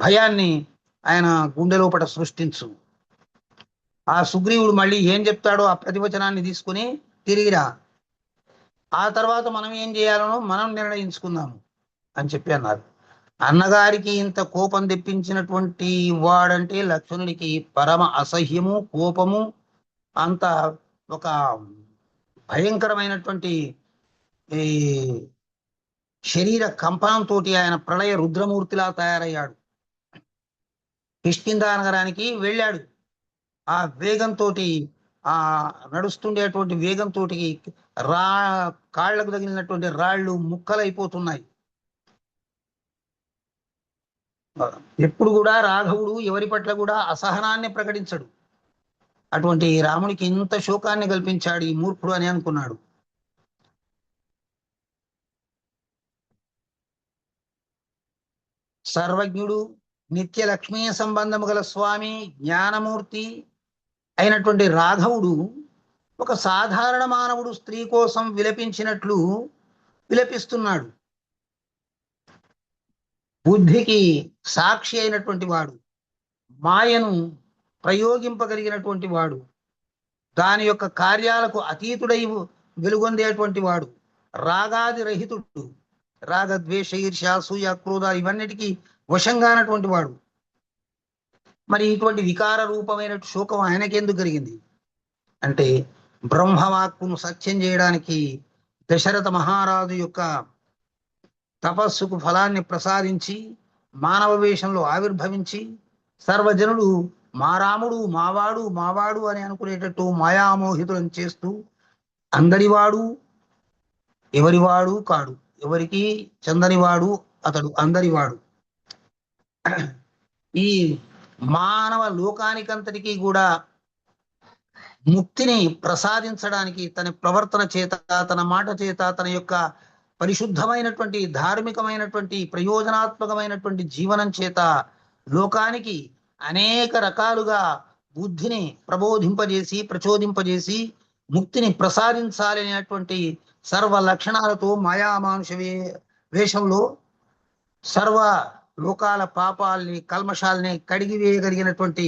భయాన్ని ఆయన గుండె లోపల సృష్టించు. ఆ సుగ్రీవుడు మళ్ళీ ఏం చెప్తాడో ఆ ప్రతివచనాన్ని తీసుకుని తిరిగిరా, ఆ తర్వాత మనం ఏం చేయాలనో మనం నిర్ణయించుకుందాము అని చెప్పి అన్నారు. అన్నగారికి ఇంత కోపం తెప్పించినటువంటి వాడంటే లక్ష్మణుడికి పరమ అసహ్యము, కోపము, అంత ఒక భయంకరమైనటువంటి ఈ శరీర కంపనంతో ఆయన ప్రళయ రుద్రమూర్తిలా తయారయ్యాడు. కిష్కింధ నగరానికి వెళ్ళాడు. ఆ వేగంతో ఆ నడుస్తుండేటువంటి వేగంతో రా కాళ్లకు తగిలినటువంటి రాళ్ళు ముక్కలైపోతున్నాయి. ఎప్పుడు కూడా రాఘవుడు ఎవరి పట్ల కూడా అసహనాన్ని ప్రకటించడు. అటువంటి రామునికి ఇంత శోకాన్ని కల్పించాడు ఈ మూర్ఖుడు అని అనుకున్నాడు. సర్వజ్ఞుడు, నిత్య లక్ష్మీ సంబంధము గల స్వామి, జ్ఞానమూర్తి అయినటువంటి రాఘవుడు ఒక సాధారణ మానవుడు స్త్రీ కోసం విలపించినట్లు విలపిస్తున్నాడు. బుద్ధికి సాక్షి అయినటువంటి వాడు, మాయను ప్రయోగింపగలిగినటువంటి వాడు, దాని యొక్క కార్యాలకు అతీతుడై వెలుగొందేటువంటి వాడు, రాగాది రహితుడు, రాగద్వేష ఈర్ష్య అసూయ క్రోధ ఇవన్నిటికీ వశంగానటువంటి వాడు. మరి ఇటువంటి వికార రూపమైన శోకం ఆయనకెందుకు కలిగింది అంటే, బ్రహ్మవాక్కును సత్యం చేయడానికి దశరథ మహారాజు యొక్క తపస్సుకు ఫలాన్ని ప్రసాదించి మానవ వేషంలో ఆవిర్భవించి సర్వజనుడు మా రాముడు మావాడు మావాడు అని అనుకునేటట్టు మాయామోహితులను చేస్తూ అందరివాడు ఎవరివాడు కాడు, ఎవరికి చెందనివాడు అతడు అందరివాడు. ఈ మానవ లోకానికంతటికీ కూడా ముక్తిని ప్రసాదించడానికి తన ప్రవర్తన చేత, తన మాట చేత, తన యొక్క పరిశుద్ధమైనటువంటి ధార్మికమైనటువంటి ప్రయోజనాత్మకమైనటువంటి జీవనం చేత లోకానికి అనేక రకాలుగా బుద్ధిని ప్రబోధింపజేసి ప్రచోదింపజేసి ముక్తిని ప్రసాదించాలనేటువంటి సర్వ లక్షణాలతో మాయామానుష వేషంలో సర్వ లోకాల పాపాల్ని కల్మషాల్ని కడిగివేయగలిగినటువంటి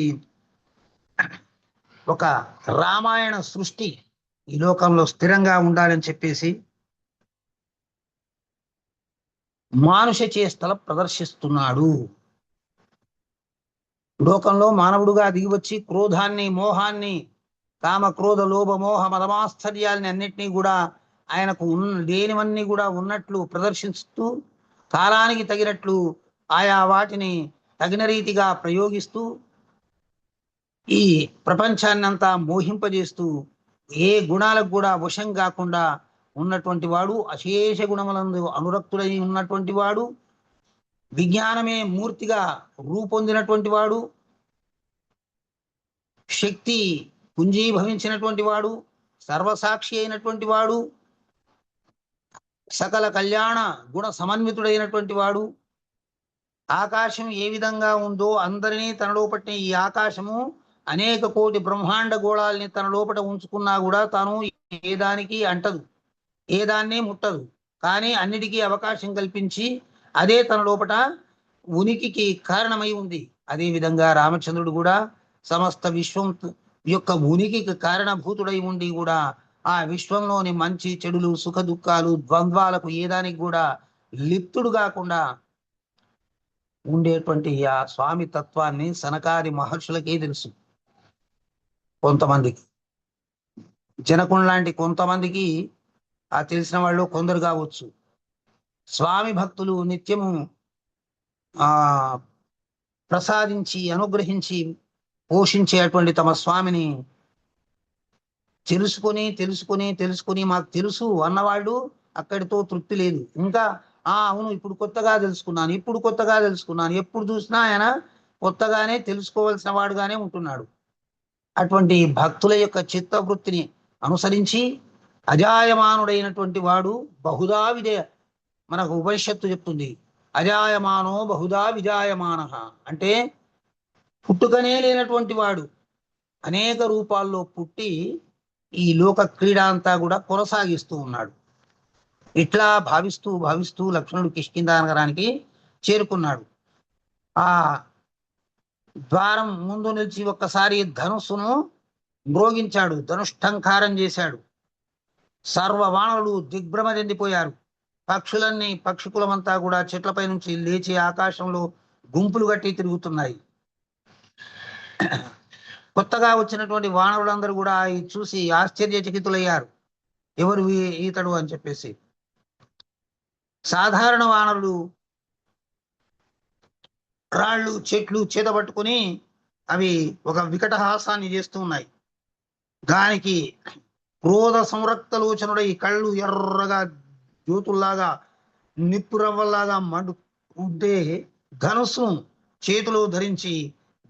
ఒక రామాయణ సృష్టి ఈ లోకంలో స్థిరంగా ఉండాలని చెప్పేసి మానుష చేష్టల ప్రదర్శిస్తున్నాడు. లోకంలో మానవుడుగా దిగివచ్చి క్రోధాన్ని, మోహాన్ని, కామ క్రోధ లోభ మోహ మదమాశ్చర్యాలని అన్నిటినీ కూడా ఆయనకు లేనివన్నీ కూడా ఉన్నట్లు ప్రదర్శిస్తూ కాలానికి తగినట్లు ఆయా వాటిని తగిన రీతిగా ప్రయోగిస్తూ ఈ ప్రపంచాన్ని అంతా మోహింపజేస్తూ ఏ గుణాలకు కూడా వశం కాకుండా ఉన్నటువంటి వాడు, అశేష గుణములందు అనురక్తుడై ఉన్నటువంటి వాడు, విజ్ఞానమే మూర్తిగా రూపొందినటువంటి వాడు, శక్తి పుంజీభవించినటువంటి వాడు, సర్వసాక్షి అయినటువంటి వాడు, సకల కళ్యాణ గుణ సమన్వితుడైనటువంటి వాడు, ఆకాశం ఏ విధంగా ఉందో అందరినీ తనలో పట్టిన ఈ ఆకాశము అనేక కోటి బ్రహ్మాండ గోళాలని తన లోపల ఉంచుకున్నా కూడా తాను ఏ దానికి అంటదు, ఏ దాన్ని ముట్టదు. కానీ అన్నిటికీ అవకాశం కల్పించి అదే తన లోపల ఉనికికి కారణమై ఉంది. అదే విధంగా రామచంద్రుడు కూడా సమస్త విశ్వం యొక్క ఉనికికి కారణభూతుడై ఉండి కూడా ఆ విశ్వంలోని మంచి చెడులు సుఖ దుఃఖాలు ద్వంద్వాలకు ఏ దానికి కూడా లిప్తుడు కాకుండా ఉండేటువంటి ఆ స్వామి తత్వాన్ని సనకాది మహర్షులకే తెలుసు. కొంతమందికి, జనకుని లాంటి కొంతమందికి ఆ తెలిసిన వాళ్ళు కొందరు కావచ్చు. స్వామి భక్తులు నిత్యము ప్రసాదించి అనుగ్రహించి పోషించేటువంటి తమ స్వామిని తెలుసుకొని తెలుసుకొని తెలుసుకొని మాకు తెలుసు అన్నవాళ్ళు అక్కడితో తృప్తి లేదు. ఇంకా అవును ఇప్పుడు కొత్తగా తెలుసుకున్నాను, ఎప్పుడు చూసినా ఆయన కొత్తగానే తెలుసుకోవాల్సిన వాడుగానే ఉంటున్నాడు. అటువంటి భక్తుల యొక్క చిత్తవృత్తిని అనుసరించి అజాయమానుడైనటువంటి వాడు బహుదా మనకు ఉపనిషత్తు చెప్తుంది, అజాయమానో బహుదా విజాయమాన అంటే పుట్టుకనే లేనటువంటి వాడు అనేక రూపాల్లో పుట్టి ఈ లోక క్రీడ అంతా కూడా కొనసాగిస్తూ ఉన్నాడు. ఇట్లా భావిస్తూ భావిస్తూ లక్ష్మణుడు కిష్కింధ నగరానికి చేరుకున్నాడు. ఆ ద్వారం ముందు నిలిచి ఒక్కసారి ధనుస్సును మ్రోగించాడు, ధనుష్టంకారం చేశాడు. సర్వ వానరులు దిగ్భ్రమ చెందిపోయారు. పక్షికులమంతా కూడా చెట్లపై నుంచి లేచి ఆకాశంలో గుంపులు కట్టి తిరుగుతున్నాయి. కొత్తగా వచ్చినటువంటి వానరులందరూ కూడా చూసి ఆశ్చర్యచకితులయ్యారు, ఎవరు ఈతడు అని చెప్పేసి. సాధారణ వానరులు రాళ్ళు చెట్లు చేతబట్టుకుని అవి ఒక వికటహాసాన్ని చేస్తూ ఉన్నాయి. దానికి క్రోధ సంరక్తలోచనుడై కళ్ళు ఎర్రగా జ్యోతుల్లాగా నిప్పురవ్వల్లాగా మండు ఉంటే ధనుస్సు చేతిలో ధరించి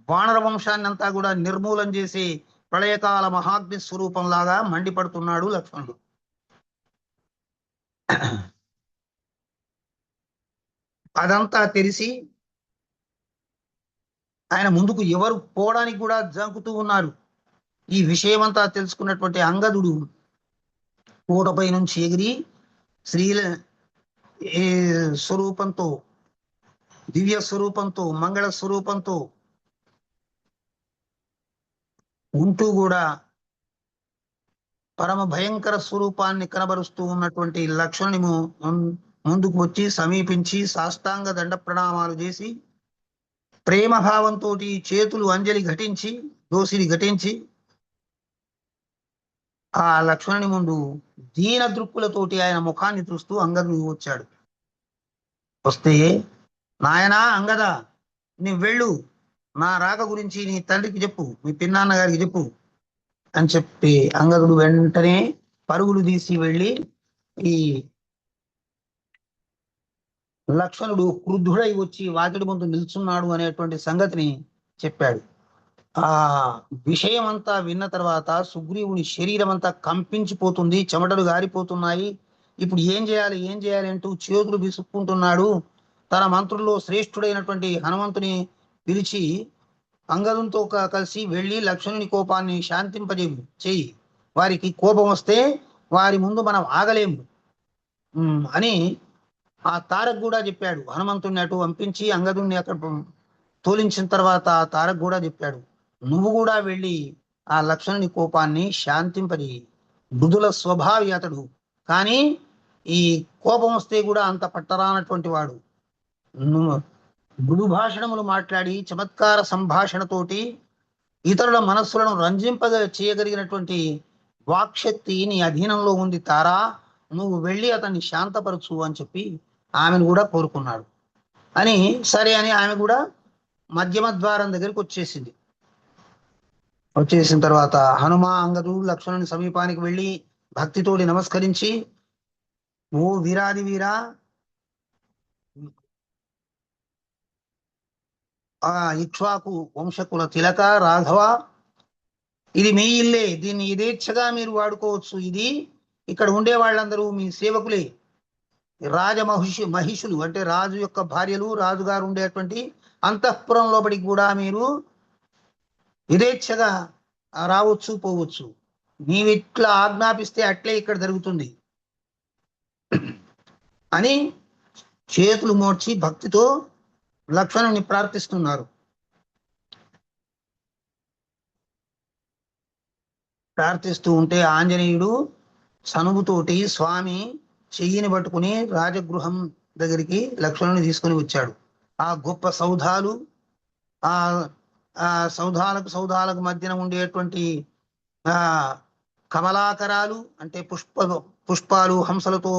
వానర వంశాన్ని అంతా కూడా నిర్మూలం చేసి ప్రళయకాల మహాగ్ని స్వరూపంలాగా మండిపడుతున్నాడు లక్ష్మణుడు. అదంతా తెలిసి ఆయన ముందుకు ఎవరు పోవడానికి కూడా జంకుతూ ఉన్నారు. ఈ విషయమంతా తెలుసుకున్నటువంటి అంగదుడు కోటపై నుంచి ఎగిరి శ్రీల స్వరూపంతో, దివ్య స్వరూపంతో, మంగళ స్వరూపంతో ఉంటూ కూడా పరమ భయంకర స్వరూపాన్ని కనబరుస్తూ ఉన్నటువంటి లక్ష్మణుని ముందుకు వచ్చి సమీపించి సాష్టాంగ దండ ప్రణామాలు చేసి ప్రేమభావంతో చేతులు అంజలి ఘటించి దోసిని ఘటించి ఆ లక్ష్మణుని ముందు దీన దృక్కులతోటి ఆయన ముఖాన్ని చూస్తూ అంగదుడు వచ్చాడు. వస్తే, నాయనా అంగద, నీ వెళ్ళు, నా రాక గురించి నీ తండ్రికి చెప్పు, మీ పిన్నాన్న గారికి చెప్పు అని చెప్పి అంగదుడు వెంటనే పరుగులు తీసి వెళ్ళి ఈ లక్ష్మణుడు క్రుద్ధుడై వచ్చి వాకిడి ముందు నిల్చున్నాడు అనేటువంటి సంగతిని చెప్పాడు. ఆ విషయం అంతా విన్న తర్వాత సుగ్రీవుని శరీరం అంతా కంపించిపోతుంది, చెమటలు గారిపోతున్నాయి. ఇప్పుడు ఏం చేయాలి అంటూ చేతులు విసుక్కుంటున్నాడు. తన మంత్రుల్లో శ్రేష్ఠుడైనటువంటి హనుమంతుని పిలిచి అంగదునితో కలిసి వెళ్ళి లక్ష్మణుని కోపాన్ని చెయ్యి, వారికి కోపం వస్తే వారి ముందు మనం ఆగలేము అని ఆ తారక్ కూడా చెప్పాడు. హనుమంతుడిని అటు పంపించి అంగదుడిని అక్కడ తోలించిన తర్వాత ఆ తారక్ కూడా చెప్పాడు, నువ్వు కూడా వెళ్ళి ఆ లక్ష్మణుని కోపాన్ని శాంతింపజేయి. మృదుల స్వభావి అతడు, కానీ ఈ కోపం వస్తే కూడా అంత పట్టరానటువంటి వాడు. మృదు భాషణములు మాట్లాడి చమత్కార సంభాషణతోటి ఇతరుల మనస్సులను రంజింపగా చేయగలిగినటువంటి వాక్శక్తి నీ అధీనంలో ఉంది తారా, నువ్వు వెళ్ళి అతన్ని శాంతపరచు అని చెప్పి ఆమెను కూడా కోరుకున్నాడు. అని సరే అని ఆమె కూడా మధ్యమ ద్వారం దగ్గరికి వచ్చేసిన తర్వాత హనుమ అంగదు లక్ష్మణుని సమీపానికి వెళ్ళి భక్తితోటి నమస్కరించి, ఓ వీరాది వీరా, ఆ ఇక్ష్వాకు వంశకుల తిలక రాఘవ, ఇది మీ ఇల్లే, దీన్ని యథేచ్ఛగా మీరు వాడుకోవచ్చు. ఇది ఇక్కడ ఉండే వాళ్ళందరూ మీ సేవకులే. మహిషులు అంటే రాజు యొక్క భార్యలు, రాజుగారు ఉండేటువంటి అంతఃపురం లోపలికి కూడా మీరు యథేచ్ఛగా రావచ్చు పోవచ్చు. నీవిట్లా ఆజ్ఞాపిస్తే అట్లే ఇక్కడ జరుగుతుంది అని చేతులు మోడ్చి భక్తితో లక్ష్మణుని ప్రార్థిస్తున్నారు. ప్రార్థిస్తూ ఉంటే ఆంజనేయుడు సనుగుతోటి స్వామి చెయ్యిని పట్టుకుని రాజగృహం దగ్గరికి లక్ష్మణుని తీసుకుని వచ్చాడు. ఆ గొప్ప సౌధాలు, ఆ సౌధాలకు మధ్యన ఉండేటువంటి కమలాకరాలు అంటే పుష్పాలు హంసలతో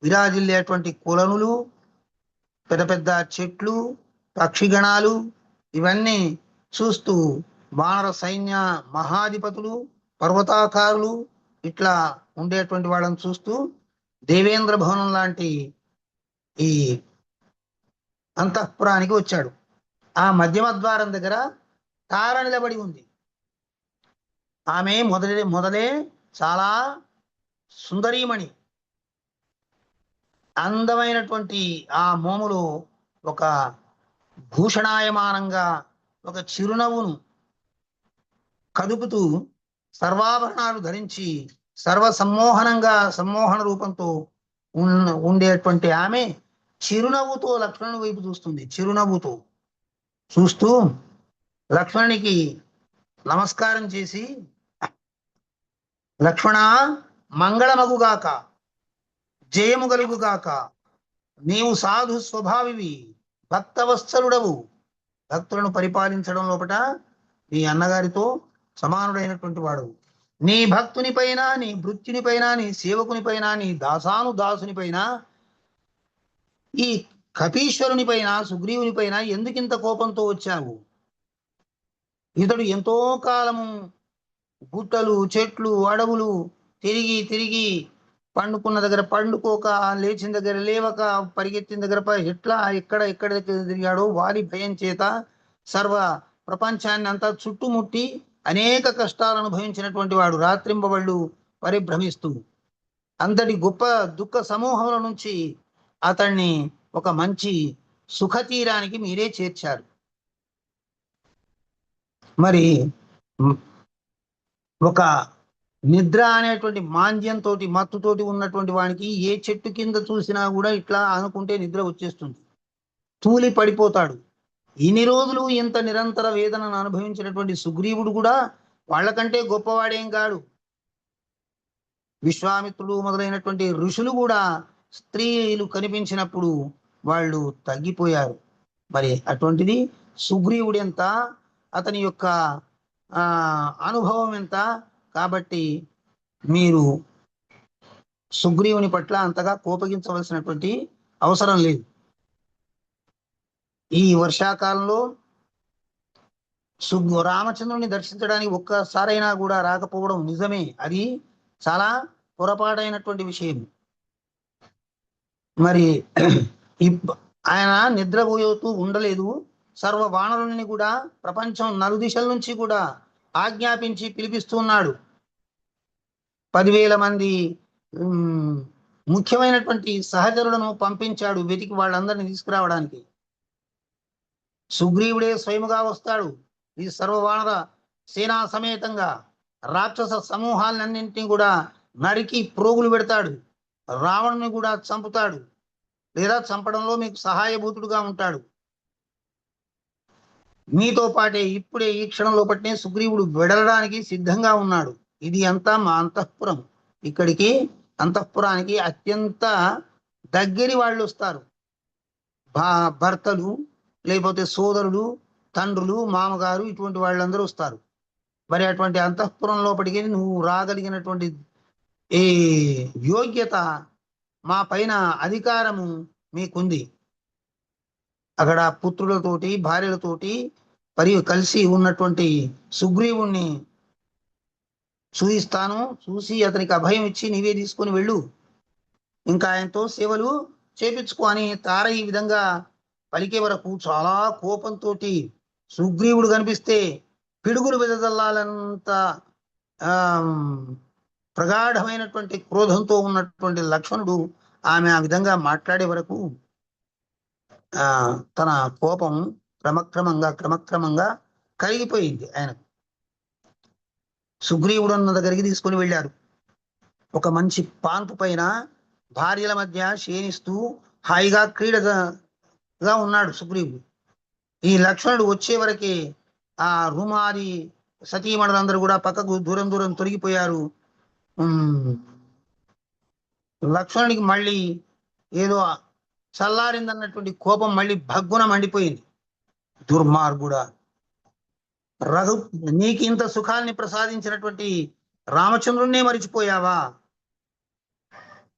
విరాజిల్లేటువంటి కొలనులు, పెద్ద పెద్ద చెట్లు, పక్షిగణాలు, ఇవన్నీ చూస్తూ వానర సైన్య మహాధిపతులు, పర్వతాకారులు ఇట్లా ఉండేటువంటి వాళ్ళని చూస్తూ దేవేంద్ర భవనం లాంటి ఈ అంతఃపురానికి వచ్చాడు. ఆ మధ్యమ ద్వారం దగ్గర తార నిలబడి ఉంది. ఆమె మొదలే చాలా సుందరీమణి. అందమైనటువంటి ఆ మోములో ఒక భూషణాయమానంగా ఒక చిరునవ్వును కదుపుతూ సర్వాభరణాలు ధరించి సమ్మోహన రూపంతో ఉండేటువంటి ఆమె చిరునవ్వుతో లక్ష్మణుని వైపు చూస్తుంది. చిరునవ్వుతో చూస్తూ లక్ష్మణునికి నమస్కారం చేసి, లక్ష్మణ, మంగళమగుగాక, జయము కలుగుగాక, నీవు సాధు స్వభావివి, భక్తవత్సలుడవు, భక్తులను పరిపాలించడం లోపట నీ అన్నగారితో సమానుడైనటువంటి వాడు. నీ భక్తుని పైన, నీ భృత్యుని పైన, నీ సేవకుని పైన, నీ దాసుని పైన ఈ కపీశ్వరుని పైన సుగ్రీవుని పైన ఎందుకింత కోపంతో వచ్చావు? ఇతడు ఎంతో కాలము గుట్టలు చెట్లు అడవులు తిరిగి తిరిగి పండుకున్న దగ్గర పండుకోక, లేచిన దగ్గర లేవక, పరిగెత్తిన దగ్గర ఎట్లా ఎక్కడ తిరిగాడో వారి భయం చేత సర్వ ప్రపంచాన్ని అంతా చుట్టుముట్టి అనేక కష్టాలు అనుభవించినటువంటి వాడు రాత్రింబవళ్ళు పరిభ్రమిస్తూ అంతటి గొప్ప దుఃఖ సమూహముల నుంచి అతన్ని ఒక మంచి సుఖతీరానికి మీరే చేర్చారు. మరి ఒక నిద్ర అనేటువంటి మాంద్యంతో మత్తుతోటి ఉన్నటువంటి వానికి ఏ చెట్టు కింద చూసినా కూడా ఇట్లా అనుకుంటే నిద్ర వచ్చేస్తుంది, తూలి పడిపోతాడు. ఇన్ని రోజులు ఇంత నిరంతర వేదనను అనుభవించినటువంటి సుగ్రీవుడు కూడా వాళ్ళకంటే గొప్పవాడేం కాడు. విశ్వామిత్రుడు మొదలైనటువంటి ఋషులు కూడా స్త్రీలు కనిపించినప్పుడు వాళ్ళు తగ్గిపోయారు. మరి అటువంటిది సుగ్రీవుడు ఎంత, అతని యొక్క అనుభవం ఎంత. కాబట్టి మీరు సుగ్రీవుని పట్ల అంతగా కోపగించవలసినటువంటి అవసరం లేదు. ఈ వర్షాకాలంలో రామచంద్రుని దర్శించడానికి ఒక్కసారైనా కూడా రాకపోవడం నిజమే, అది చాలా పొరపాటైనటువంటి విషయం. మరి ఆయన నిద్రపోతూ ఉండలేదు. సర్వ వానరుల్ని కూడా ప్రపంచం నలుదిశల నుంచి కూడా ఆజ్ఞాపించి పిలిపిస్తున్నాడు. 10,000 మంది ముఖ్యమైనటువంటి సహచరులను పంపించాడు వెతికి వాళ్ళందరినీ తీసుకురావడానికి. సుగ్రీవుడే స్వయముగా వస్తాడు. ఈ సర్వవానర సేనా సమేతంగా రాక్షస సమూహాలన్నింటినీ కూడా నరికి ప్రోగులు పెడతాడు. రావణుని కూడా చంపుతాడు, లేదా చంపడంలో మీకు సహాయభూతుడుగా ఉంటాడు. మీతో పాటే ఇప్పుడే ఈ క్షణంలో పట్టినే సుగ్రీవుడు వెడలడానికి సిద్ధంగా ఉన్నాడు. ఇది అంతా మా అంతఃపురం. ఇక్కడికి అంతఃపురానికి అత్యంత దగ్గరి వాళ్ళు వస్తారు, భర్తలు, లేకపోతే సోదరులు, తండ్రులు, మామగారు, ఇటువంటి వాళ్ళందరూ వస్తారు. మరి అటువంటి అంతఃపురం లోపలికి నువ్వు రాగలిగినటువంటి ఈ యోగ్యత, మా పైన అధికారము మీకుంది. అక్కడ పుత్రులతోటి భార్యలతోటి కలిసి ఉన్నటువంటి సుగ్రీవుణ్ణి చూయిస్తాను, చూసి అతనికి అభయం ఇచ్చి నీవే తీసుకొని వెళ్ళు, ఇంకా ఆయనతో సేవలు చేపించుకో అని తార ఈ విధంగా పలికే వరకు చాలా కోపంతో సుగ్రీవుడు కనిపిస్తే పిడుగులు వెదజల్లాలంత ప్రగాఢమైనటువంటి క్రోధంతో ఉన్నటువంటి లక్ష్మణుడు ఆమె ఆ విధంగా మాట్లాడే వరకు తన కోపం క్రమక్రమంగా కరిగిపోయింది ఆయనకు. సుగ్రీవుడు అన్న దగ్గరికి తీసుకుని వెళ్ళారు. ఒక మంచి పాన్పు పైన భార్యల మధ్య శయనిస్తూ హాయిగా క్రీడగా ఉన్నాడు సుగ్రీవుడు. ఈ లక్ష్మణుడు వచ్చే వరకే ఆ రుమారి సతీమణులందరూ కూడా పక్కకు దూరం తొలగిపోయారు. లక్ష్మణుడికి మళ్ళీ ఏదో చల్లారిందన్నటువంటి కోపం మళ్ళీ భగ్గున మండిపోయింది. దుర్మార్గుడా, నీకు ఇంత సుఖాల్ని ప్రసాదించినటువంటి రామచంద్రుణ్ణే మరిచిపోయావా?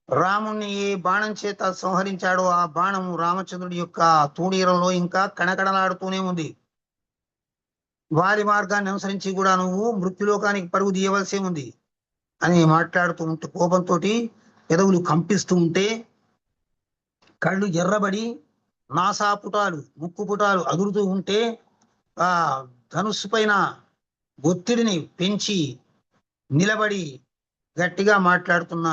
రాముణ్ణి ఏ బాణం చేత సంహరించాడో ఆ బాణం రామచంద్రుడి యొక్క తూణీరంలో ఇంకా కణకణలాడుతూనే ఉంది. వారి మార్గాన్ని అనుసరించి కూడా నువ్వు మృత్యులోకానికి పరుగు తీయవలసి ఉంది అని మాట్లాడుతూ ఉంటే కోపంతో పెదవులు కంపిస్తూ ఉంటే కళ్ళు ఎర్రబడి నాసాపుటాలు ముక్కుపుటాలు అదురుతూ ఉంటే ఆ ధనుస్సు పైన ఒత్తిడిని పెంచి నిలబడి గట్టిగా మాట్లాడుతున్న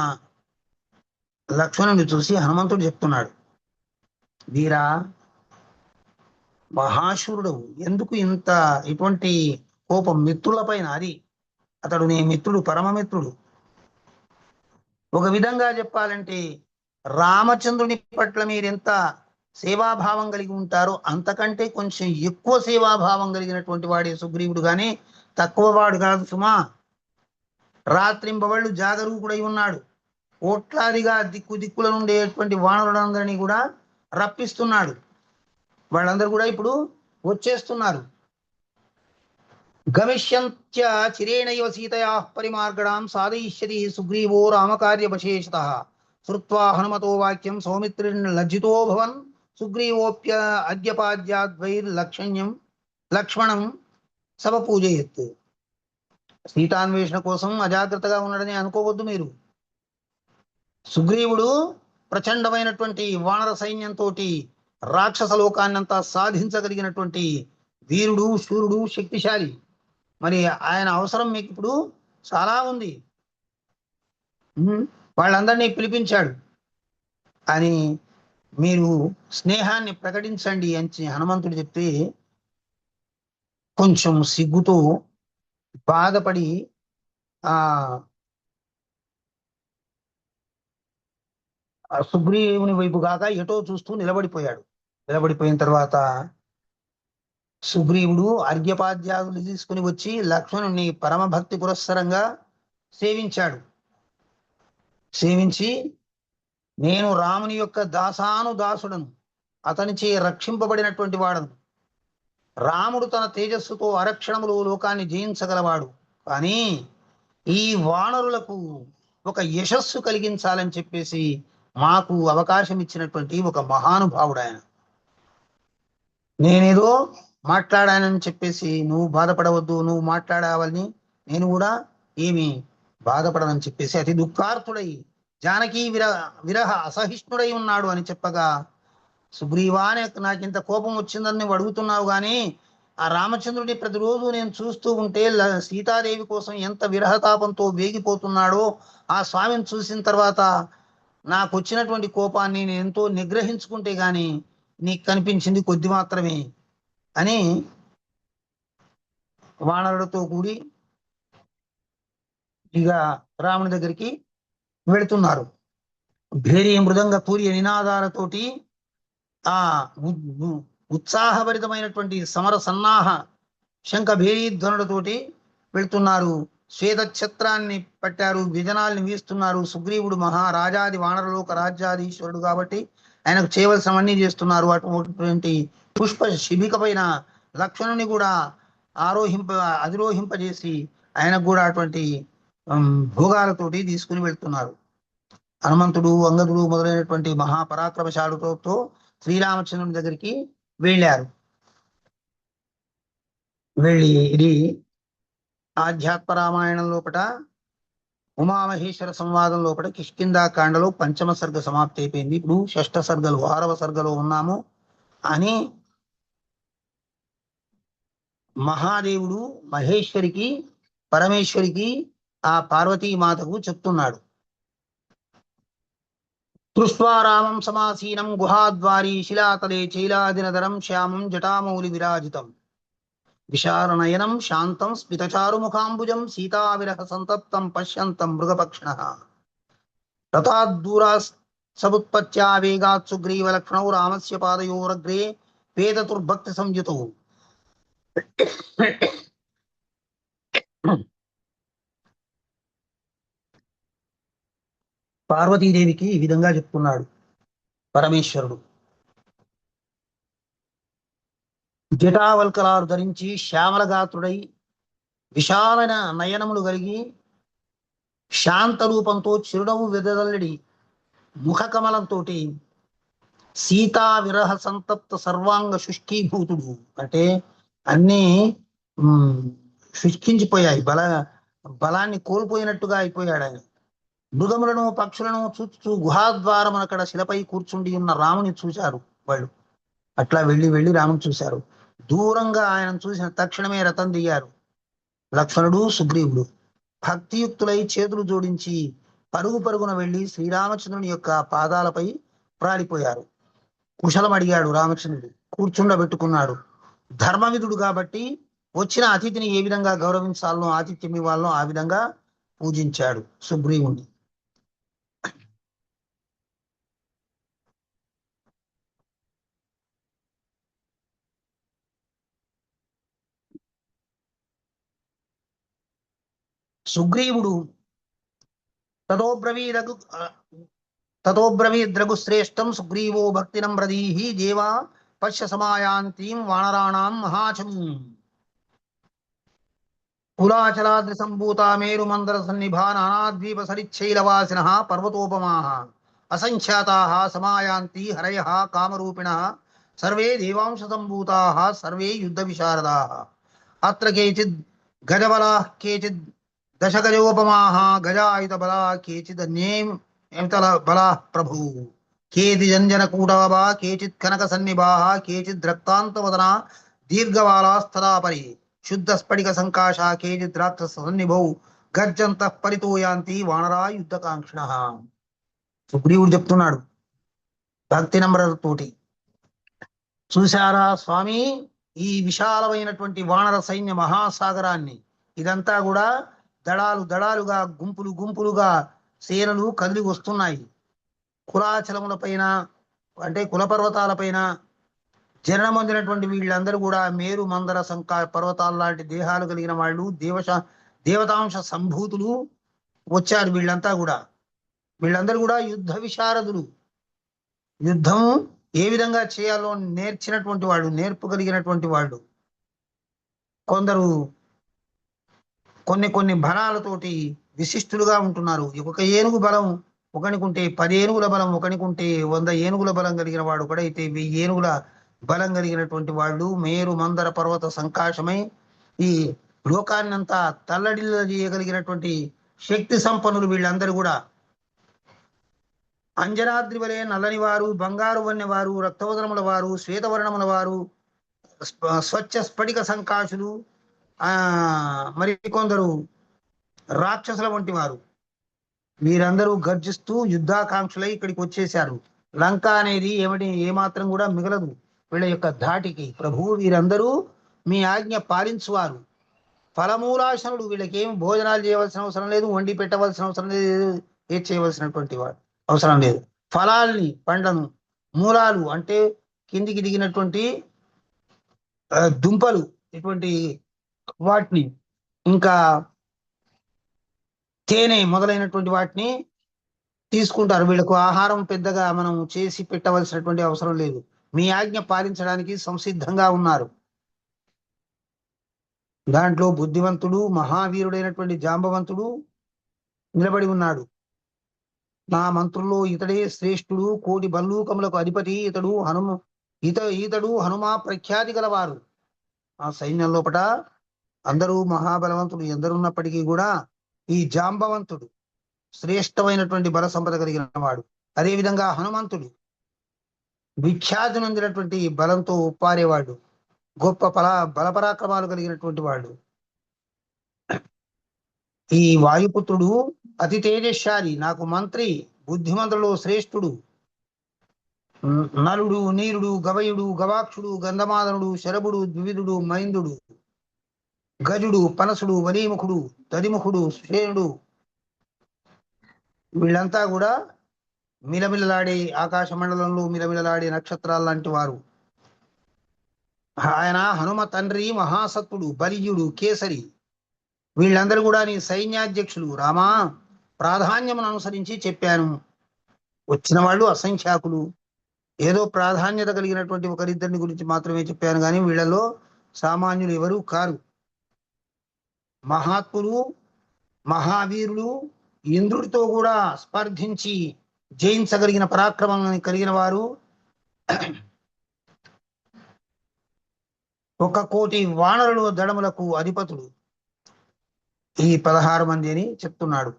లక్ష్మణుని చూసి హనుమంతుడు చెప్తున్నాడు, వీరా మహాశూరుడవు, ఎందుకు ఇంత ఇటువంటి కోపం మిత్రుల పైన? అది అతడు నీ మిత్రుడు, పరమమిత్రుడు. ఒక విధంగా చెప్పాలంటే రామచంద్రుని పట్ల మీరెంత సేవాభావం కలిగి ఉంటారో అంతకంటే కొంచెం ఎక్కువ సేవాభావం కలిగినటువంటి వాడే సుగ్రీవుడు, కానీ తక్కువ వాడు కాదు సుమా. రాత్రింబవళ్ళు జాగరూకుడై ఉన్నాడు. కోట్లాదిగా దిక్కుల నుండేటువంటి వానరులందరినీ కూడా రప్పిస్తున్నాడు. వాళ్ళందరూ కూడా ఇప్పుడు వచ్చేస్తున్నారు. గమిష్యంత్య చిరేణైవ సీతయా పరిమార్గణాం సాధయిష్యతి సుగ్రీవో రామకార్యవశేషతః శ్రుత్వా హనుమతో వాక్యం సౌమిత్రిన్ లజ్జితో భవన్ సుగ్రీవోప్య అద్యపాద్యాద్వైర్లక్షణ్యం లక్ష్మణం సమపూజయత్. సీతాన్వేషణ కోసం అజాగ్రత్తగా ఉన్నాడని అనుకోవద్దు మీరు. సుగ్రీవుడు ప్రచండమైనటువంటి వానర సైన్యంతో రాక్షస లోకాన్నంతా సాధించగలిగినటువంటి వీరుడు, శూరుడు, శక్తిశాలి. మరి ఆయన అవసరం మీకు ఇప్పుడు చాలా ఉంది. వాళ్ళందరినీ పిలిపించాడు అని మీరు స్నేహాన్ని ప్రకటించండి అని హనుమంతుడు చెప్తే కొంచెం సిగ్గుతో బాధపడి ఆ సుగ్రీవుని వైపు కాక ఎటో చూస్తూ నిలబడిపోయాడు. నిలబడిపోయిన తర్వాత సుగ్రీవుడు అర్ఘ్యపాద్యాదులు తీసుకుని వచ్చి లక్ష్మణుని పరమభక్తి పురస్సరంగా సేవించాడు. సేవించి, నేను రాముని యొక్క దాసానుదాసుడను, అతనిచే రక్షింపబడినటువంటి వాడను. రాముడు తన తేజస్సుతో అరక్షణములు లోకాన్ని జయించగలవాడు. కానీ ఈ వానరులకు ఒక యశస్సు కలిగించాలని చెప్పేసి మాకు అవకాశం ఇచ్చినటువంటి ఒక మహానుభావుడు ఆయన. నేనేదో మాట్లాడానని చెప్పేసి నువ్వు బాధపడవద్దు, నువ్వు మాట్లాడావని నేను కూడా ఏమి బాధపడనని చెప్పేసి అతి దుఃఖార్థుడై జానకి విరహ అసహిష్ణుడై ఉన్నాడు అని చెప్పగా, సుగ్రీవా నాకింత కోపం వచ్చిందని నువ్వు అడుగుతున్నావు, కానీ ఆ రామచంద్రుడి ప్రతిరోజు నేను చూస్తూ ఉంటే సీతాదేవి కోసం ఎంత విరహతాపంతో వేగిపోతున్నాడో ఆ స్వామిని చూసిన తర్వాత నాకు వచ్చినటువంటి కోపాన్ని నేను ఎంతో నిగ్రహించుకుంటే గాని నీకు కనిపించింది కొద్ది మాత్రమే అని వానరులతో కూడి ఇక రాముని దగ్గరికి వెళుతున్నారు. భేరీ మృదంగ తూర్య నినాదాలతోటి ఆ ఉత్సాహభరితమైనటువంటి సమర సన్నాహ శంఖ భేరీ ధ్వనులతోటి వెళ్తున్నారు. శ్వేత ఛత్రాన్ని పట్టారు, విజనాల్ని వీస్తున్నారు. సుగ్రీవుడు మహారాజాది వానరలోక రాజ్యాధీశ్వరుడు కాబట్టి ఆయనకు చేయవలసినవన్నీ చేస్తున్నారు. అటువంటి పుష్ప శిబిక పైన లక్ష్మణుని కూడా అధిరోహింపజేసి ఆయనకు కూడా అటువంటి భోగాలతోటి తీసుకుని వెళ్తున్నారు. హనుమంతుడు, అంగదుడు మొదలైనటువంటి మహాపరాక్రమశాలుతో శ్రీరామచంద్రుని దగ్గరికి వెళ్ళారు. వెళ్ళి ఇది ఆధ్యాత్మ రామాయణం లోపట ఉమామహేశ్వర సంవాదం లోపల కిష్కింధాకాండలో పంచమ సర్గ సమాప్తి అయిపోయింది. ఇప్పుడు షష్ఠ సర్గలు 6వ సర్గలో ఉన్నాము అని మహాదేవుడు మహేశ్వరికి పరమేశ్వరికి ఆ పార్వతీమాతకు చెప్తున్నాడు. దృష్ట్వా రామం సమాసీనం గుహాద్వారీ శిలాతలే చైలాదినదరం శ్యామం జటామౌలి విరాజితం విశాలనయనం శాంతం స్మితచారుముఖాంబుజం సీతావిరహ సంతప్తం పశ్యంతం మృగపక్షిణః రథాద్దూరా సముత్పత్త్యా వేగాత్ సుగ్రీవలక్ష్మణౌ రామస్య పాదయోరగ్రే వేదతుర్భక్తి సంయుతౌ. పార్వతీదేవికి ఈ విధంగా చెప్తున్నాడు పరమేశ్వరుడు. జటావల్కలాలు ధరించి శ్యామలగాత్రుడై విశాల నయనములు కలిగి శాంత రూపంతో చిరునవ్వు వెదజల్లడి ముఖకమలంతో సీతా విరహ సంతప్త సర్వాంగ శుష్కీభూతుడు అంటే అన్నీ శుష్కించిపోయాయి, బలాన్ని కోల్పోయినట్టుగా అయిపోయాడు ఆయన. మృగములను పక్షులను చూస్తూ గుహాద్వారం అక్కడ శిలపై కూర్చుండి ఉన్న రాముని చూశారు వాళ్ళు. అట్లా వెళ్ళి రాముని చూశారు. దూరంగా ఆయన చూసిన తక్షణమే రథం దిగారు లక్ష్మణుడు, సుగ్రీవుడు. భక్తియుక్తులై చేతులు జోడించి పరుగున వెళ్ళి శ్రీరామచంద్రుని యొక్క పాదాలపై ప్రాడిపోయారు. కుశలం అడిగాడు రామచంద్రుడు, కూర్చుండబెట్టుకున్నాడు. ధర్మవిధుడు కాబట్టి వచ్చిన అతిథిని ఏ విధంగా గౌరవించాలనో, ఆతిథ్యం ఇవ్వాలనో ఆ విధంగా పూజించాడు సుగ్రీవుణ్ణి. సుగ్రీవుడు తతోబ్రవీద్రఘు శ్రేష్టం సుగ్రీవో భక్తినం బ్రదీహి దేవా పశ్య సమాయాంతీం వానరాణాం మహాచం కులాచలాద్రి సంభూత మేరు మందర సన్నిభా నానాద్వీప సరిచ్చైలవాసిన పర్వతోపమా అసంఖ్యాతాః సమాయాంతి హరయః కామరూపిణః సర్వే దేవాంశ సంభూతాః సర్వే యుద్ధ విశారదాః అత్ర కేచిద్ గజబలాః కేచిద్ దశగజోపమాః గజాయుధ బలాః కేచిద్ అన్యేం బలాః ప్రభు కేది జంజనకూటాభా కేచిత్ కనక సన్నిభాః కేచిద్ రక్తాంతవదనా దీర్ఘవాలాస్తదాపరి శుద్ధ స్ఫటిక సంకాశా కేచిద్ రాక్షస సన్నిభౌ గర్జంతః పరితోయాంతి వానరా యుద్ధకాంక్షిణః. సుగ్రీవుడు చెప్తున్నాడు భక్తి నమ్రతతోటి, చూశారా స్వామి ఈ విశాలమైనటువంటి వానర సైన్య మహాసాగరాన్ని, ఇదంతా కూడా దళాలు దళాలుగా గుంపులు గుంపులుగా సేనలు కదిలి వస్తున్నాయి. కులాచలముల పైన అంటే కులపర్వతాలపైన జననమొందినటువంటి వీళ్ళందరూ కూడా మేరు మందర పర్వతాల లాంటి దేహాలు కలిగిన వాళ్ళు, దేవతాంశ సంభూతులు వచ్చారు. వీళ్ళందరూ కూడా యుద్ధ విశారదులు, యుద్ధం ఏ విధంగా చేయాలో నేర్చినటువంటి వాళ్ళు, నేర్పు కలిగినటువంటి వాళ్ళు. కొందరు కొన్ని బలాలతోటి విశిష్టులుగా ఉంటున్నారు. ఒక ఏనుగు బలం ఒకనికుంటే 10 ఏనుగుల బలం ఒకనికుంటే 100 ఏనుగుల బలం కలిగిన వాడు ఒకడైతే 1000 ఏనుగుల బలం కలిగినటువంటి వాళ్ళు మేరు మందర పర్వత సంకాశమై ఈ లోకాన్నంతా తల్లడిల్ల చేయగలిగినటువంటి శక్తి సంపన్నులు వీళ్ళందరూ కూడా. అంజనాద్రి వలె నల్లని వారు, బంగారు వన్నె వారు, రక్తవదనముల వారు, శ్వేతవర్ణముల వారు, స్వచ్ఛ స్ఫటిక సంకాశులు, మరి కొందరు రాక్షసుల వంటి వారు. వీరందరూ గర్జిస్తూ యుద్ధాకాంక్షలై ఇక్కడికి వచ్చేశారు. లంక అనేది ఏమాత్రం కూడా మిగలదు వీళ్ళ యొక్క ధాటికి. ప్రభువు వీరందరూ మీ ఆజ్ఞ పాలించువారు. ఫలమూలాశనుడు, వీళ్ళకేం భోజనాలు చేయవలసిన అవసరం లేదు, వండి పెట్టవలసిన అవసరం లేదు, ఏది చేయవలసినటువంటి వాడు అవసరం లేదు. ఫలాల్ని, పండ్లను, మూలాలు అంటే కిందికి దిగినటువంటి దుంపలు, ఇటువంటి వాటిని, ఇంకా తేనె మొదలైనటువంటి వాటిని తీసుకుంటారు. వీళ్ళకు ఆహారం పెద్దగా మనం చేసి పెట్టవలసినటువంటి అవసరం లేదు. మీ ఆజ్ఞ పాలించడానికి సంసిద్ధంగా ఉన్నారు. దాంట్లో బుద్ధివంతుడు మహావీరుడైనటువంటి జాంబవంతుడు నిలబడి ఉన్నాడు. నా మంత్రుల్లో ఇతడే శ్రేష్ఠుడు, కోటి బల్లూకములకు అధిపతి ఇతడు, ఈతడు హనుమా ప్రఖ్యాతి గలవారు. ఆ సైన్యం లోపట అందరూ మహాబలవంతుడు ఎందరున్నప్పటికీ కూడా ఈ జాంబవంతుడు శ్రేష్టమైనటువంటి బల సంపద కలిగిన వాడు. అదేవిధంగా హనుమంతుడు విఖ్యాతి నొందినటువంటి బలంతో ఉప్పారేవాడు, గొప్ప బలపరాక్రమాలు కలిగినటువంటి వాడు. ఈ వాయుపుత్రుడు అతి తేజశాలి, నాకు మంత్రి, బుద్ధిమంతులలో శ్రేష్ఠుడు. నలుడు, నీరుడు, గవయుడు, గవాక్షుడు, గంధమాదనుడు, శరభుడు, ద్వివిధుడు, మైందుడు, గజుడు, పనసుడు, వలీముఖుడు, తదిముఖుడు, సుషేనుడు, వీళ్ళంతా కూడా మిలమిలలాడే ఆకాశ మండలంలో మిలమిలలాడే నక్షత్రాల లాంటి వారు. ఆయన హనుమ తండ్రి మహాసత్తుడు, బలియుడు, కేసరి. వీళ్ళందరూ కూడా నీ సైన్యాధ్యక్షులు. రామా, ప్రాధాన్యమును అనుసరించి చెప్పాను. వచ్చిన వాళ్ళు అసంఖ్యాకులు, ఏదో ప్రాధాన్యత కలిగినటువంటి ఒకరిద్దరిని గురించి మాత్రమే చెప్పాను, కానీ వీళ్ళలో సామాన్యులు ఎవరూ కారు. మహాత్ములు, మహావీరులు, ఇంద్రుడితో కూడా స్పర్ధించి జయించగలిగిన పరాక్రమం కలిగిన వారు, 1,000,000 వానరులు దళములకు అధిపతులు ఈ 16 మంది అని చెప్తున్నాడు.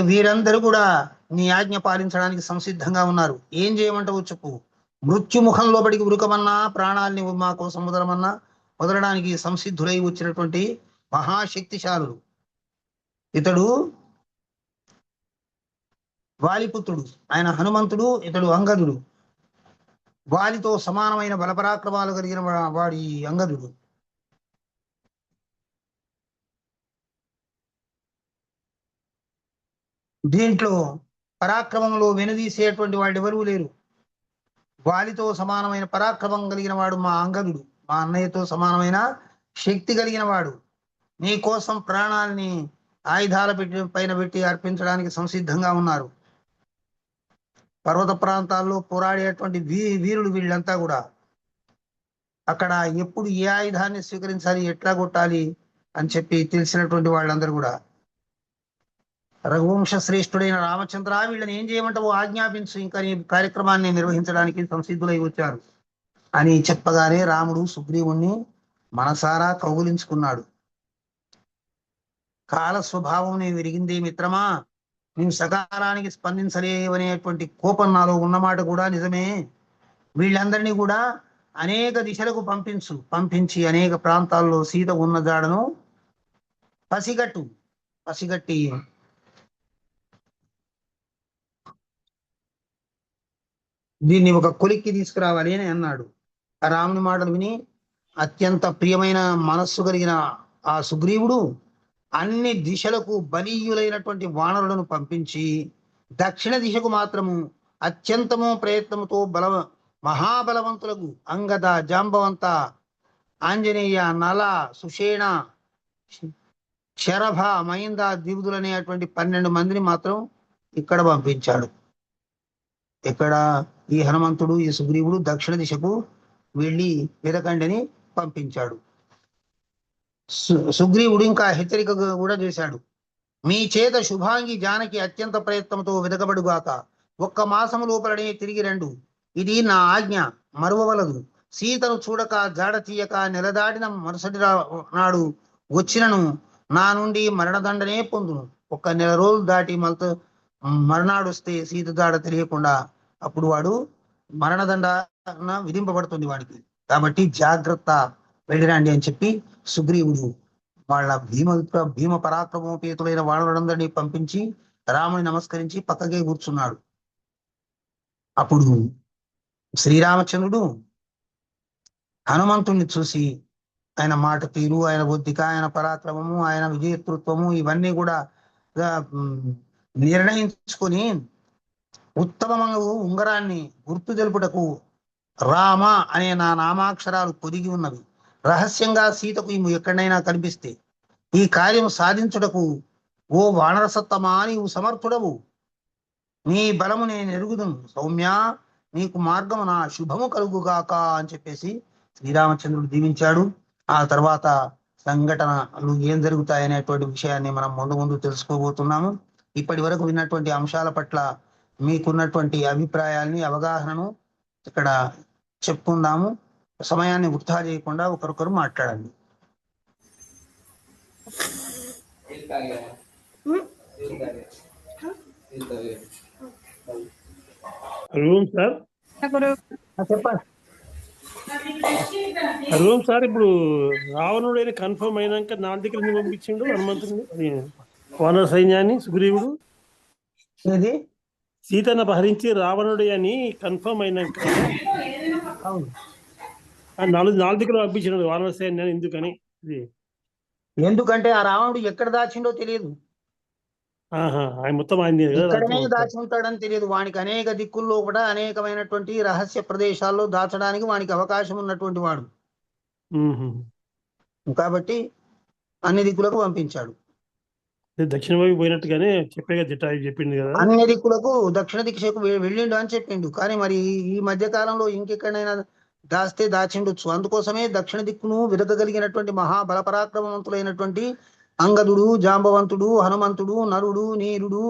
వీరందరూ కూడా నీ ఆజ్ఞ పాలించడానికి సంసిద్ధంగా ఉన్నారు. ఏం చేయమంటావు చెప్పు. మృత్యుముఖం లోపలికి ఉరుకమన్నా, ప్రాణాలని మా కోసం వదలడానికి సంసిద్ధులై వచ్చినటువంటి మహాశక్తిశాలుడు. ఇతడు వాలిపుత్రుడు, ఆయన హనుమంతుడు, ఇతడు అంగదుడు. వాలితో సమానమైన బలపరాక్రమాలు కలిగిన వాడి అంగదుడు. దీంట్లో పరాక్రమంలో వెనుదీసేటువంటి వాళ్ళు ఎవరూ లేరు. వాలితో సమానమైన పరాక్రమం కలిగిన వాడు మా అంగదుడు, మా అన్నయ్యతో సమానమైన శక్తి కలిగిన వాడు. నీ కోసం ప్రాణాలని ఆయుధాల పైన పెట్టి అర్పించడానికి సంసిద్ధంగా ఉన్నారు. పర్వత ప్రాంతాల్లో పోరాడేటువంటి వీరులు వీళ్ళంతా కూడా. అక్కడ ఎప్పుడు ఏ ఆయుధాన్ని స్వీకరించాలి, ఎట్లా కొట్టాలి అని చెప్పి తెలిసినటువంటి వాళ్ళందరూ కూడా. రఘువంశ శ్రేష్ఠుడైన రామచంద్ర, వీళ్ళని ఏం చేయమంటావు, ఆజ్ఞాపించు, ఇంకా నీ కార్యక్రమాన్ని నిర్వహించడానికి సంసిద్ధులై వచ్చారు అని చెప్పగానే రాముడు సుగ్రీవుణ్ణి మనసారా కౌగులించుకున్నాడు. కాల స్వభావం నేను విరిగిందే మిత్రమా, నీవు సకాలానికి స్పందించలేవనేటువంటి కోపం నాలో ఉన్నమాట కూడా నిజమే. వీళ్ళందరినీ కూడా అనేక దిశలకు పంపించి అనేక ప్రాంతాల్లో సీత ఉన్న జాడను పసిగట్టి దీన్ని ఒక కొలిక్కి తీసుకురావాలి అని అన్నాడు. ఆ రాముని మాటలు విని అత్యంత ప్రియమైన మనస్సు కలిగిన ఆ సుగ్రీవుడు అన్ని దిశలకు బలీయులైనటువంటి వానరులను పంపించి దక్షిణ దిశకు మాత్రము అత్యంతము ప్రయత్నముతో మహాబలవంతులకు అంగద, జాంబవంత, ఆంజనేయ, నల, సుషేణ, శరభ, మహింద, ద్విబుదులు అనేటువంటి 12 మందిని మాత్రం ఇక్కడ పంపించాడు. ఇక్కడ ఈ హనుమంతుడు, ఈ సుగ్రీవుడు దక్షిణ దిశకు వెళ్ళి వెదకండిని పంపించాడు. సుగ్రీవుడు ఇంకా హెచ్చరిక కూడా చేశాడు. మీ చేత శుభాంగి జానకి అత్యంత ప్రయత్నంతో వెదకబడుగాక. 1 మాసము లోపలనే తిరిగి రండు. ఇది నా ఆజ్ఞ, మరువవలదు. సీతను చూడక, జాడ తీయక నెలదాటిన మరుసటి నాడు వచ్చినను నా నుండి మరణదండనే పొందును. 1 నెల రోజులు దాటి మరణాడు వస్తే సీత జాడ తెలియకుండా అప్పుడు వాడు మరణదండ విధింపబడుతుంది వాడికి. కాబట్టి జాగ్రత్త, వెళ్ళిరండి అని చెప్పి సుగ్రీవుడు వాళ్ళ భీమ పరాక్రమోపేతులైన వానరులందరినీ పంపించి రాముని నమస్కరించి పక్కకే కూర్చున్నాడు. అప్పుడు శ్రీరామచంద్రుడు హనుమంతుణ్ణి చూసి ఆయన మాట తీరు, ఆయన బుద్ధిక, ఆయన పరాక్రమము, ఆయన విజయతృత్వము ఇవన్నీ కూడా నిర్ణయించుకొని ఉత్తమమైన ఉంగరాన్ని గుర్తు తెలుపుటకు రామ అనే నా నామాక్షరాలు పొదిగి ఉన్నవి. రహస్యంగా సీతకు ఎక్కడైనా కనిపిస్తే ఈ కార్యం సాధించుటకు ఓ వానరసత్తమా నీవు సమర్థుడవు. నీ బలము నేను ఎరుగుదును. సౌమ్య, నీకు మార్గము నా శుభము కలుగుగాక అని చెప్పేసి శ్రీరామచంద్రుడు దీవించాడు. ఆ తర్వాత సంఘటనలు ఏం జరుగుతాయనేటువంటి విషయాన్ని మనం ముందు తెలుసుకోబోతున్నాము. ఇప్పటి వరకు విన్నటువంటి అంశాల పట్ల మీకున్నటువంటి అభిప్రాయాల్ని, అవగాహనను ఇక్కడ చెప్పుకుందాము. సమయాన్ని వృధా చేయకుండా ఒకరొకరు మాట్లాడండి. చెప్పండి. సార్ ఇప్పుడు రావణుడైన కన్ఫర్మ్ అయినాక నా దగ్గర పంపించిండు హనుమంతుని వానర సైన్యాన్ని సుగ్రీవుడు. ఏది సీతను అపహరించి రావణుడి అని కన్ఫర్మ్ అయినాక నాలుగు దిక్కులు పంపించినాడు వానర సైన్యాన్ని. ఎందుకని? ఎందుకంటే ఆ రావణుడు ఎక్కడ దాచిండో తెలియదు. ఆయన మొత్తం ఆయన ఇక్కడనే దాచి ఉంటాడని తెలియదు. వానికి అనేక దిక్కుల్లో కూడా అనేకమైనటువంటి రహస్య ప్రదేశాల్లో దాచడానికి వానికి అవకాశం ఉన్నటువంటి వాడు. కాబట్టి అన్ని దిక్కులకు పంపించాడు. దక్షిణ వైపు పోయినట్టుగానే చెప్పింది కదా, అన్ని దిక్కులకు దక్షిణ దిశకు వెళ్ళిండు అని చెప్పిండు. కానీ మరి ఈ మధ్య కాలంలో ఇంకెక్కడైనా దాస్తే దాచిండొచ్చు. అందుకోసమే దక్షిణ దిక్కును వెదకగలిగినటువంటి మహాబలపరాక్రమవంతులైనటువంటి అంగదుడు, జాంబవంతుడు, హనుమంతుడు, నరుడు, నీరుడు,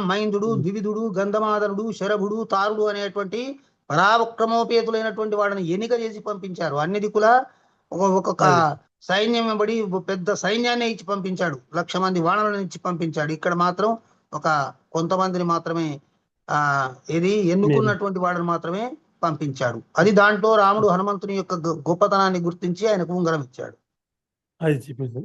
మైందుడు, ద్వివిధుడు, గంధమాదనుడు, శరభుడు, తారుడు అనేటువంటి పరాక్రమోపేతులైనటువంటి వాళ్ళని ఎన్నిక చేసి పంపించారు. అన్ని దిక్కుల ఒక్కొక్క సైన్యం వెంబడి పెద్ద సైన్యాన్ని ఇచ్చి పంపించాడు. 1,00,000 మంది వానరులను ఇచ్చి పంపించాడు. ఇక్కడ మాత్రం కొంతమందిని మాత్రమే ఎన్నుకున్నటువంటి వాళ్ళని మాత్రమే పంపించాడు. అది దాంట్లో రాముడు హనుమంతుని యొక్క గొప్పతనాన్ని గుర్తించి ఆయనకు ఉంగరం ఇచ్చాడు. అది చెప్పింది.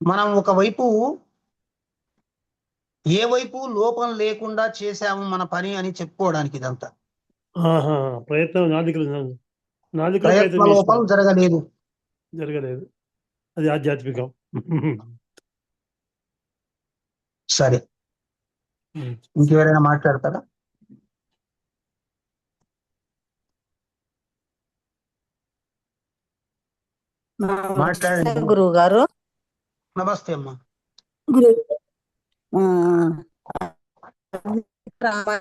మనం ఒకవైపు ఏ వైపు లోపం లేకుండా చేశాము మన పని అని చెప్పుకోవడానికి ఇదంతా. ప్రయత్నం లోపం జరగలేదు. అది ఆధ్యాత్మికం. సరే, ఇంకెవరైనా మాట్లాడతారా? మాట్లాడండి. గురువు గారు నమస్తే అమ్మా. గురు